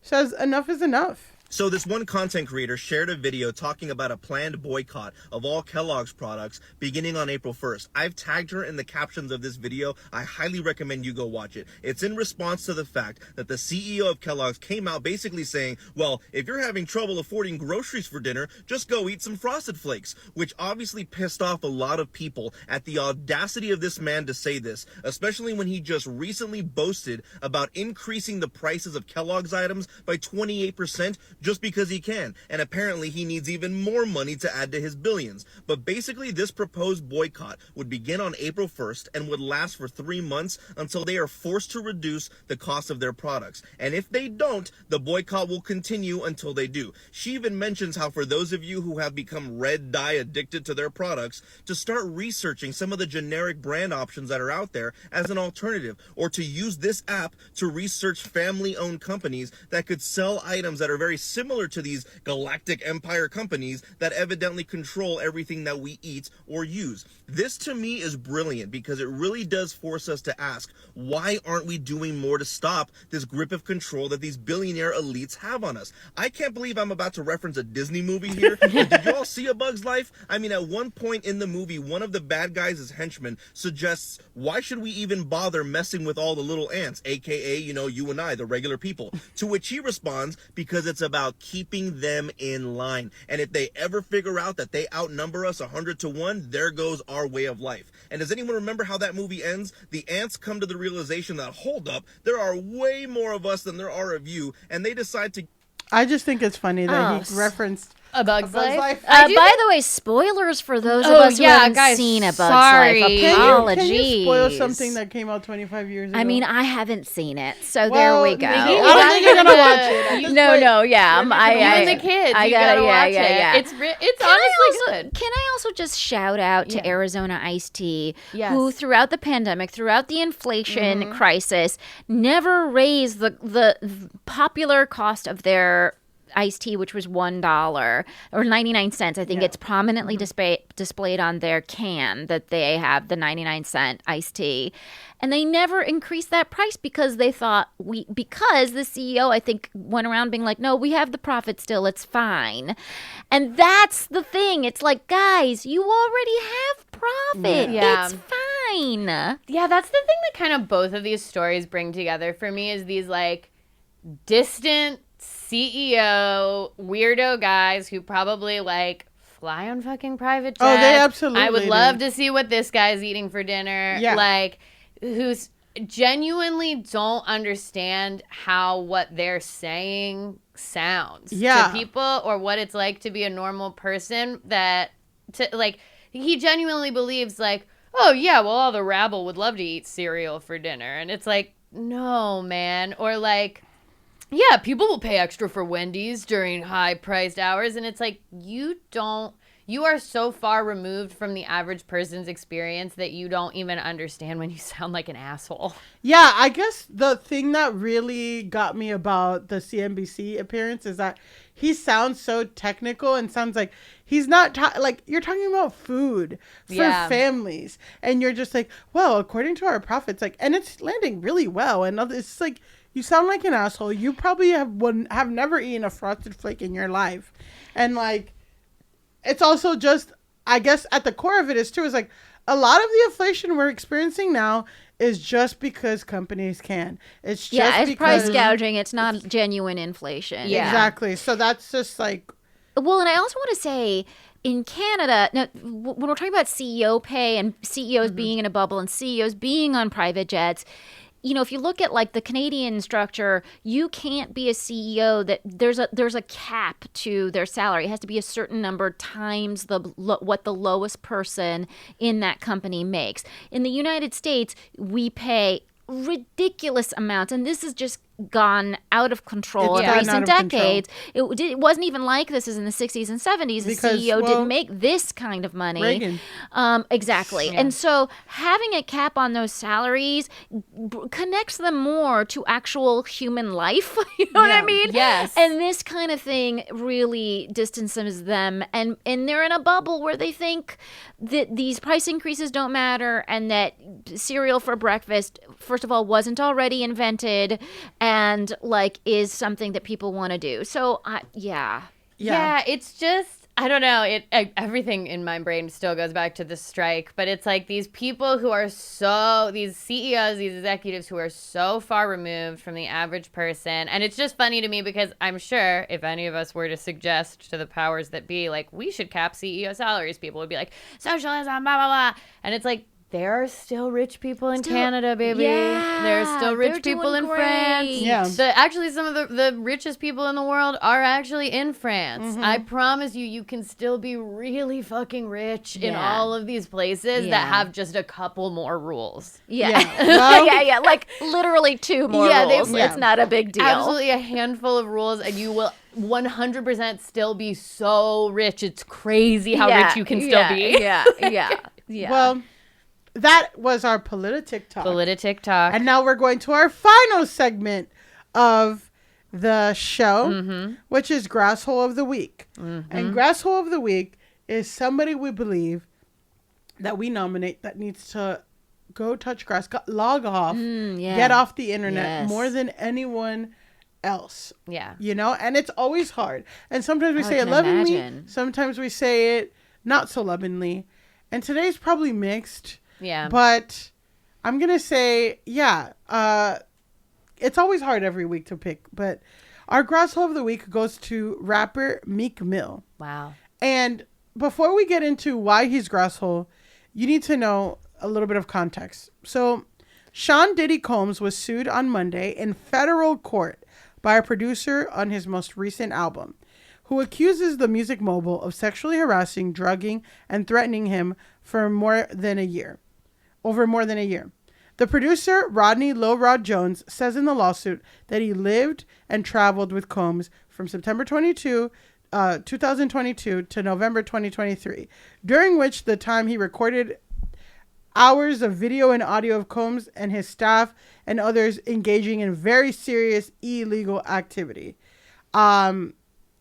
says enough is enough. So this one content creator shared a video talking about a planned boycott of all Kellogg's products beginning on April 1st. I've tagged her in the captions of this video. I highly recommend you go watch it. It's in response to the fact that the CEO of Kellogg's came out basically saying, well, if you're having trouble affording groceries for dinner, just go eat some Frosted Flakes, which obviously pissed off a lot of people at the audacity of this man to say this, especially when he just recently boasted about increasing the prices of Kellogg's items by 28% just because he can, and apparently he needs even more money to add to his billions. But basically this proposed boycott would begin on April 1st and would last for 3 months until they are forced to reduce the cost of their products. And if they don't, the boycott will continue until they do. She even mentions how for those of you who have become red dye addicted to their products, to start researching some of the generic brand options that are out there as an alternative, or to use this app to research family-owned companies that could sell items that are very similar to these galactic empire companies that evidently control everything that we eat or use. This to me is brilliant because it really does force us to ask, why aren't we doing more to stop this grip of control that these billionaire elites have on us? I can't believe I'm about to reference a Disney movie here. Did you all see A Bug's Life? I mean, at one point in the movie, one of the bad guys' henchmen suggests, why should we even bother messing with all the little ants, aka, you and I, the regular people? To which he responds, because it's about keeping them in line. And if they ever figure out that they outnumber us 100-1, there goes our way of life. And does anyone remember how that movie ends? The ants come to the realization that, hold up, there are way more of us than there are of you, and they decide to... I just think it's funny that he referenced A Bug's Life. By the way, spoilers for those of us who haven't seen A Bug's Life. Apologies. Can you spoil something that came out 25 years ago? I mean, I haven't seen it, so there we go. I don't think you're gonna watch it. No, yeah. You and the kids. You gotta watch it. It's honestly good. Can I also just shout out to Arizona Iced Tea, who throughout the pandemic, throughout the inflation crisis, never raised the popular cost of their iced tea, which was $1 or 99 cents. I think it's prominently displayed on their can that they have the 99-cent iced tea. And they never increased that price because they thought because the CEO, I think, went around being like, no, we have the profit still. It's fine. And that's the thing. It's like, guys, you already have profit. Yeah. It's fine. Yeah, that's the thing that kind of both of these stories bring together for me is these like distant CEO weirdo guys who probably like fly on fucking private jets. Oh, they absolutely I would love to see what this guy's eating for dinner. Yeah. Like, who's genuinely don't understand how what they're saying sounds to people or what it's like to be a normal person he genuinely believes like, oh yeah, well all the rabble would love to eat cereal for dinner. And it's like, no, man. Or like, yeah, people will pay extra for Wendy's during high-priced hours. And it's like, you are so far removed from the average person's experience that you don't even understand when you sound like an asshole. Yeah, I guess the thing that really got me about the CNBC appearance is that he sounds so technical and sounds like he's not like you're talking about food for families. And you're just like, well, according to our profits, like, and it's landing really well. And it's like, you sound like an asshole. You probably have never eaten a Frosted Flake in your life. And like, it's also just, I guess at the core of it is like a lot of the inflation we're experiencing now is just because companies can. It's just it's price gouging. It's not genuine inflation. Yeah. Exactly. So that's just like. Well, and I also want to say in Canada, now when we're talking about CEO pay and CEOs being in a bubble and CEOs being on private jets, you know, if you look at like the Canadian structure, you can't be a CEO that there's a cap to their salary. It has to be a certain number times what the lowest person in that company makes. In the United States, we pay ridiculous amounts, and this has just gone out of control in recent decades. It wasn't even like this as in the 60s and 70s. The CEO didn't make this kind of money. Reagan. Exactly. Yeah. And so having a cap on those salaries connects them more to actual human life. You know what I mean? Yes. And this kind of thing really distances them. And they're in a bubble where they think that these price increases don't matter and that cereal for breakfast, first of all, wasn't already invented and like is something that people want to do. So yeah, it's just, I don't know, everything in my brain still goes back to the strike, but it's like these people who are these CEOs, these executives who are so far removed from the average person. And it's just funny to me because I'm sure if any of us were to suggest to the powers that be, like, we should cap CEO salaries, people would be like, socialism, blah, blah, blah. And it's like, there are still rich people in Canada, baby. Yeah, there are still rich people in France. Yeah. Actually, some of the richest people in the world are actually in France. Mm-hmm. I promise you can still be really fucking rich in all of these places that have just a couple more rules. Yeah. Like literally 2 more rules. It's not a big deal. Absolutely a handful of rules, and you will 100% still be so rich. It's crazy how rich you can still be. Yeah. Well, that was our Politic Talk. Politic Talk. And now we're going to our final segment of the show, which is Grasshole of the Week. And Grasshole of the Week is somebody we believe that we nominate that needs to go touch grass, log off, get off the internet more than anyone else. Yeah. You know? And it's always hard. And sometimes we say it lovingly. Sometimes we say it not so lovingly. And today's probably mixed. Yeah. But I'm going to say, it's always hard every week to pick. But our Grasshole of the Week goes to rapper Meek Mill. Wow. And before we get into why he's Grasshole, you need to know a little bit of context. So Sean Diddy Combs was sued on Monday in federal court by a producer on his most recent album, who accuses the music mogul of sexually harassing, drugging, and threatening him for more than a year. The producer, Rodney Low Rod Jones, says in the lawsuit that he lived and traveled with Combs from September 2022 to November 2023, during which the time he recorded hours of video and audio of Combs and his staff and others engaging in very serious illegal activity.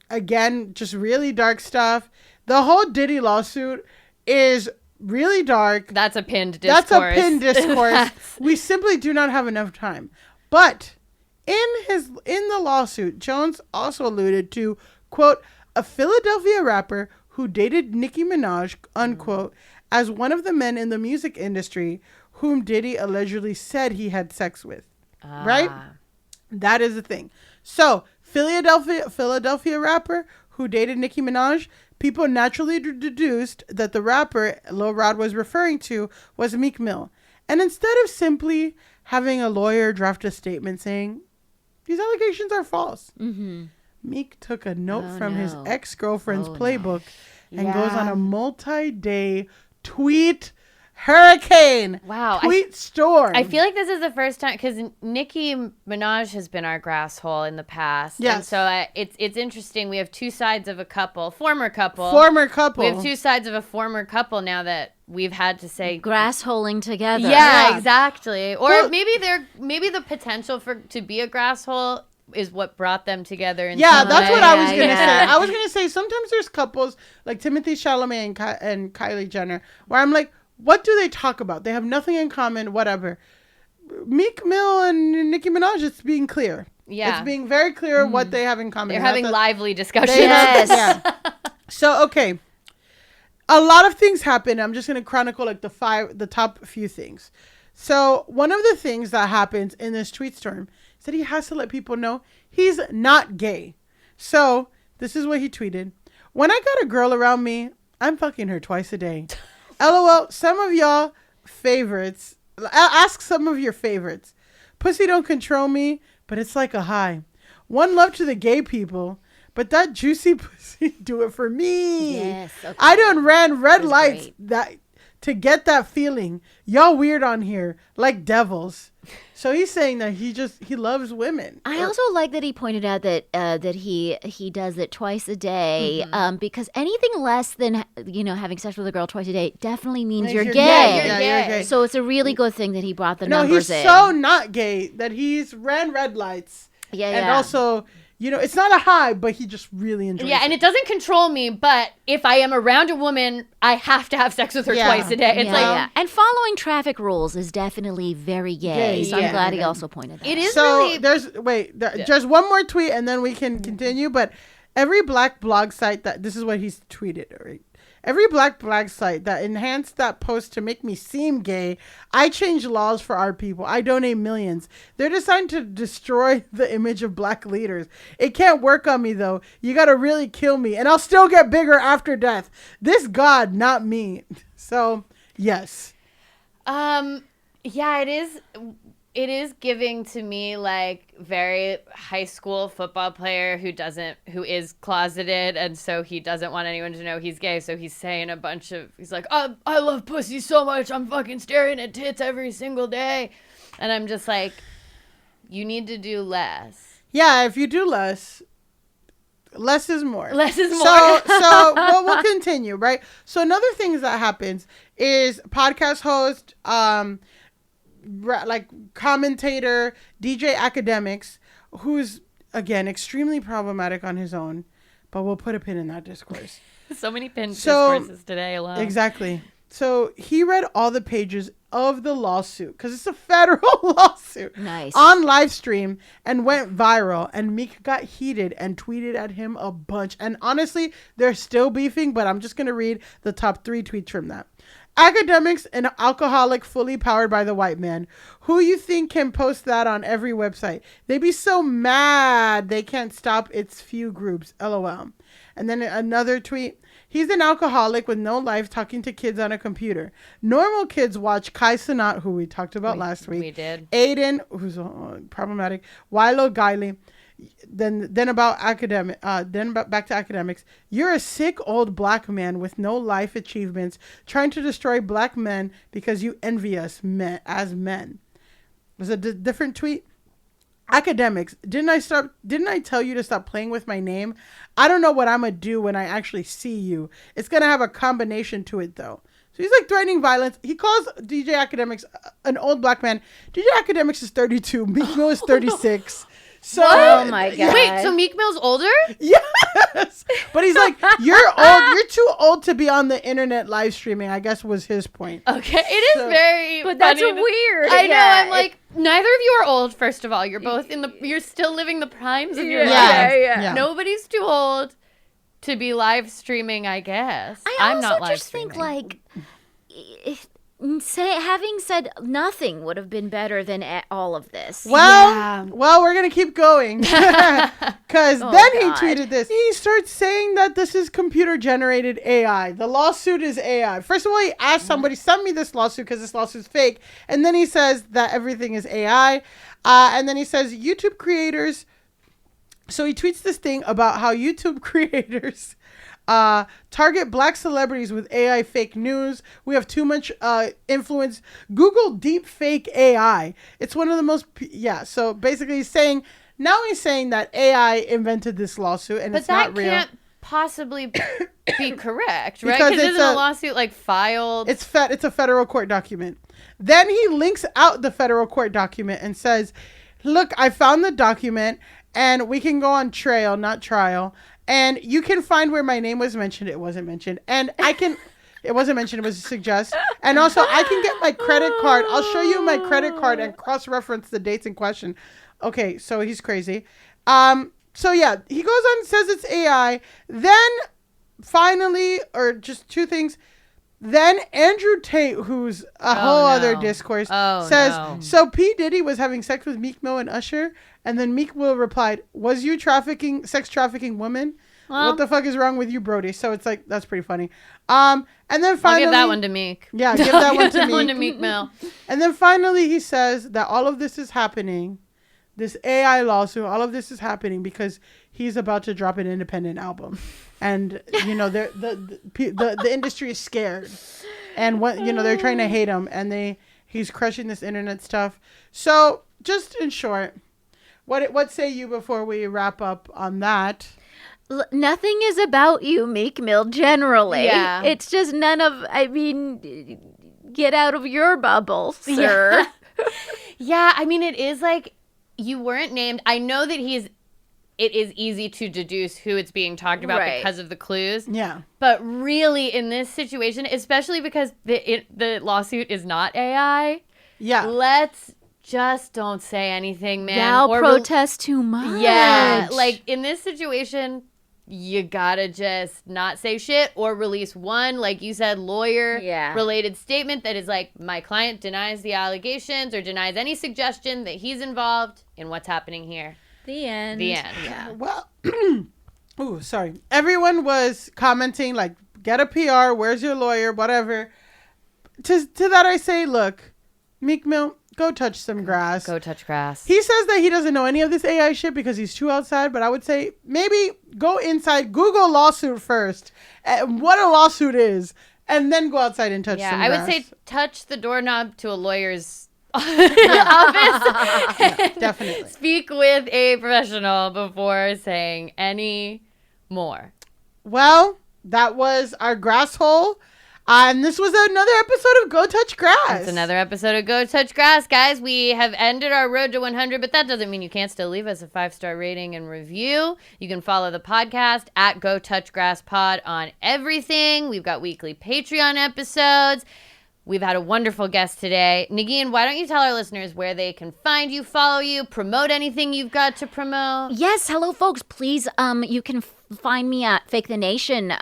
Again, just really dark stuff. The whole Diddy lawsuit is really dark. That's a pinned discourse. We simply do not have enough time. But in the lawsuit, Jones also alluded to, quote, a Philadelphia rapper who dated Nicki Minaj, unquote, as one of the men in the music industry whom Diddy allegedly said he had sex with. Right? That is the thing. So, Philadelphia rapper who dated Nicki Minaj, people naturally deduced that the rapper Lil Rod was referring to was Meek Mill. And instead of simply having a lawyer draft a statement saying, these allegations are false, Meek took a note from his ex-girlfriend's playbook and goes on a multi-day tweet hurricane. Wow. Tweet storm. I feel like this is the first time, because Nicki Minaj has been our grass hole in the past. Yes. And so it's interesting. We have two sides of a couple, former couple. We have two sides of a former couple now that we've had to say grass holing together. Yeah, exactly. Or maybe the potential to be a grass hole is what brought them together. That's what I was going to say. I was going to say sometimes there's couples like Timothée Chalamet and Kylie Jenner where I'm like, what do they talk about? They have nothing in common, whatever. Meek Mill and Nicki Minaj, it's being clear. Yeah. It's being very clear what they have in common. They're having lively discussions. Yes. So, okay. A lot of things happen. I'm just going to chronicle like the top few things. So, one of the things that happens in this tweet storm is that he has to let people know he's not gay. So, this is what he tweeted. When I got a girl around me, I'm fucking her twice a day. LOL, some of y'all favorites. Ask some of your favorites. Pussy don't control me, but it's like a high. One love to the gay people, but that juicy pussy do it for me. Yes, okay. I done ran red lights to get that feeling. Y'all weird on here, like devils. So he's saying that he loves women. I also like that he pointed out that that he does it twice a day, because anything less than having sex with a girl twice a day definitely means you're gay. You're gay. So it's a really good thing that he brought the numbers in. No, he's so not gay that he's ran red lights. And also, it's not a high, but he just really enjoys it. Yeah, and it doesn't control me, but if I am around a woman, I have to have sex with her twice a day. It's and following traffic rules is definitely very gay. So I'm glad he also pointed that out. It is there's one more tweet and then we can continue, but every black blog site this is what he's tweeted, right? Every black blog site that enhanced that post to make me seem gay, I change laws for our people. I donate millions. They're designed to destroy the image of black leaders. It can't work on me, though. You got to really kill me, and I'll still get bigger after death. This God, not me. So, yes. Yeah, it is giving to me like very high school football player who is closeted, and so he doesn't want anyone to know he's gay. So he's saying he's like, oh, I love pussy so much, I'm fucking staring at tits every single day. And I'm just like, you need to do less. Yeah, if you do less is more. Less is more. So we'll continue, right? So another thing that happens is podcast host, like commentator DJ Academics, who's again extremely problematic on his own, but we'll put a pin in that discourse. So many discourses today alone. Exactly. So he read all the pages of the lawsuit because it's a federal lawsuit. Nice. On live stream and went viral, and Meek got heated and tweeted at him a bunch. And honestly, they're still beefing, but I'm just going to read the top 3 tweets from that. Academics, an alcoholic fully powered by the white man. Who you think can post that on every website? They be so mad they can't stop its few groups. LOL. And then another tweet. He's an alcoholic with no life talking to kids on a computer. Normal kids watch Kai Cenat, who we talked about last week. We did. Aiden, who's problematic. Wilo Guiley. Then back to academics. You're a sick old black man with no life achievements, trying to destroy black men because you envy us as men. Was it a different tweet? Academics, didn't I tell you to stop playing with my name? I don't know what I'm gonna do when I actually see you. It's gonna have a combination to it though. So he's like threatening violence. He calls DJ Academics an old black man. DJ Academics is 32. Meek Mill is 36. So, oh my God. Wait, so Meek Mill's older? Yes. But he's like, you're old. You're too old to be on the internet live streaming, I guess was his point. Okay. It is very But that's funny. weird. I know. I'm like, neither of you are old, first of all. You're both you're still living the primes of your lives. Yeah. Nobody's too old to be live streaming, I guess. I'm not live streaming. Think having said nothing would have been better than all of this. Well, we're going to keep going. Because then he tweeted this. He starts saying that this is computer-generated AI. The lawsuit is AI. First of all, he asked somebody, send me this lawsuit because this lawsuit's fake. And then he says that everything is AI. And then he says YouTube creators. So he tweets this thing about how YouTube creators target black celebrities with AI fake news. We have too much influence. Google deep fake AI. It's one of the most so basically he's saying that AI invented this lawsuit and it's not real. But that can't possibly be correct, right? Because isn't a lawsuit like filed? It's a federal court document. Then he links out the federal court document and says, look, I found the document and we can go on trail, not trial. And you can find where my name was mentioned. It wasn't mentioned. And it wasn't mentioned. It was a suggest. And also I can get my credit card. I'll show you my credit card and cross-reference the dates in question. Okay. So he's crazy. So yeah, he goes on and says it's AI. Then finally, or just two things. Then Andrew Tate, who's a whole other discourse, says, so P. Diddy was having sex with Meek Mill and Usher. And then Meek Mill replied, was you sex trafficking women? Well, what the fuck is wrong with you, Brody? So it's like, that's pretty funny. And then finally, I'll give that one to Meek. Yeah, give that one to Meek. One to Meek Mill. And then finally he says that all of this is happening, this AI lawsuit, all of this is happening because he's about to drop an independent album. And, you know, the industry is scared. And, they're trying to hate him. And he's crushing this internet stuff. So, just in short, what say you before we wrap up on that? Nothing is about you, Meek Mill, generally. Yeah. It's just get out of your bubble, sir. Yeah, I mean, it is like, you weren't named. I know that it is easy to deduce who it's being talked about because of the clues. Yeah. But really, in this situation, especially because the lawsuit is not AI, let's just don't say anything, man. Y'all protest too much. Yeah. Like, in this situation, you gotta just not say shit or release one, like you said, lawyer-related statement that is like, my client denies the allegations or denies any suggestion that he's involved in what's happening here. The end. Yeah. Well, sorry. Everyone was commenting, like, get a PR, where's your lawyer, whatever. To that I say, look, Meek Mill, go touch some grass. Go touch grass. He says that he doesn't know any of this AI shit because he's too outside, but I would say maybe go inside, Google lawsuit first, what a lawsuit is, and then go outside and touch some grass. Yeah, I would say touch the doorknob to a lawyer's office. Definitely. Speak with a professional before saying any more. Well, that was our grass hole. And this was another episode of Go Touch Grass. It's another episode of Go Touch Grass, guys. We have ended our road to 100, but that doesn't mean you can't still leave us a 5-star rating and review. You can follow the podcast at Go Touch Grass Pod on everything. We've got weekly Patreon episodes. We've had a wonderful guest today. Negin, why don't you tell our listeners where they can find you, follow you, promote anything you've got to promote? Yes, hello, folks. Please, you can find me at Fake the Nation.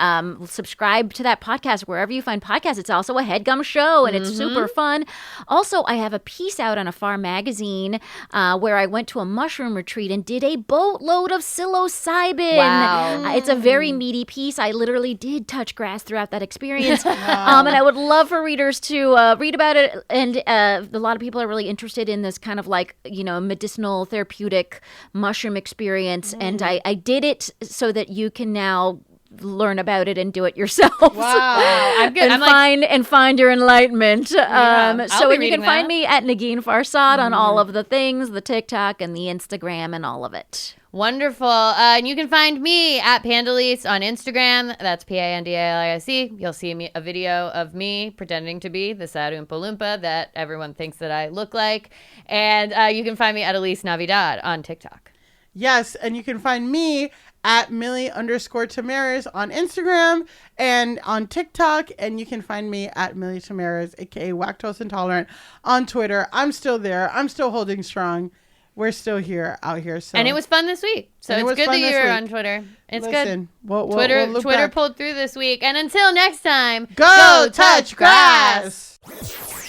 Subscribe to that podcast wherever you find podcasts. It's also a HeadGum show, and it's super fun. Also, I have a piece out on a Far magazine where I went to a mushroom retreat and did a boatload of psilocybin. Wow. It's a very meaty piece. I literally did touch grass throughout that experience. And I would love for readers to read about it. And a lot of people are really interested in this kind of like, medicinal therapeutic mushroom experience. And I did it so that you can now learn about it and do it yourself. Wow. I'm good. And find your enlightenment. Yeah, So you can find me at Negin Farsad on all of the things, the TikTok and the Instagram and all of it. Wonderful. And you can find me at Pandalice on Instagram. That's Pandalice. You'll see a video of me pretending to be the sad Oompa Loompa that everyone thinks that I look like. And you can find me at Elise Navidad on TikTok. Yes, and you can find me at Millie_Tamaris on Instagram and on TikTok. And you can find me at Millie Tamaris, aka Lactose Intolerant, on Twitter. I'm still there. I'm still holding strong. We're still out here. So. And it was fun this week. So it's good that you're on Twitter. It's good. Twitter pulled through this week. And until next time, go touch grass.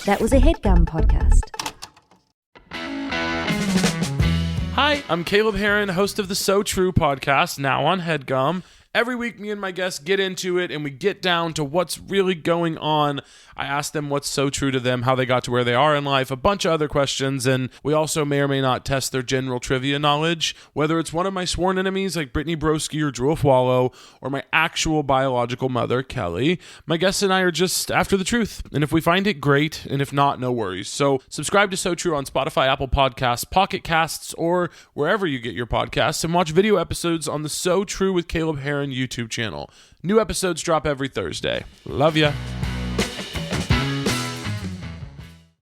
That was a HeadGum podcast. Hi, I'm Caleb Heron, host of the So True podcast, now on HeadGum. Every week, me and my guests get into it, and we get down to what's really going on. I ask them what's so true to them, how they got to where they are in life, a bunch of other questions, and we also may or may not test their general trivia knowledge, whether it's one of my sworn enemies like Brittany Broski or Drew Wallow, or my actual biological mother, Kelly. My guests and I are just after the truth, and if we find it, great, and if not, no worries. So subscribe to So True on Spotify, Apple Podcasts, Pocket Casts, or wherever you get your podcasts, and watch video episodes on the So True with Caleb Heron YouTube channel. New episodes drop every Thursday. Love ya.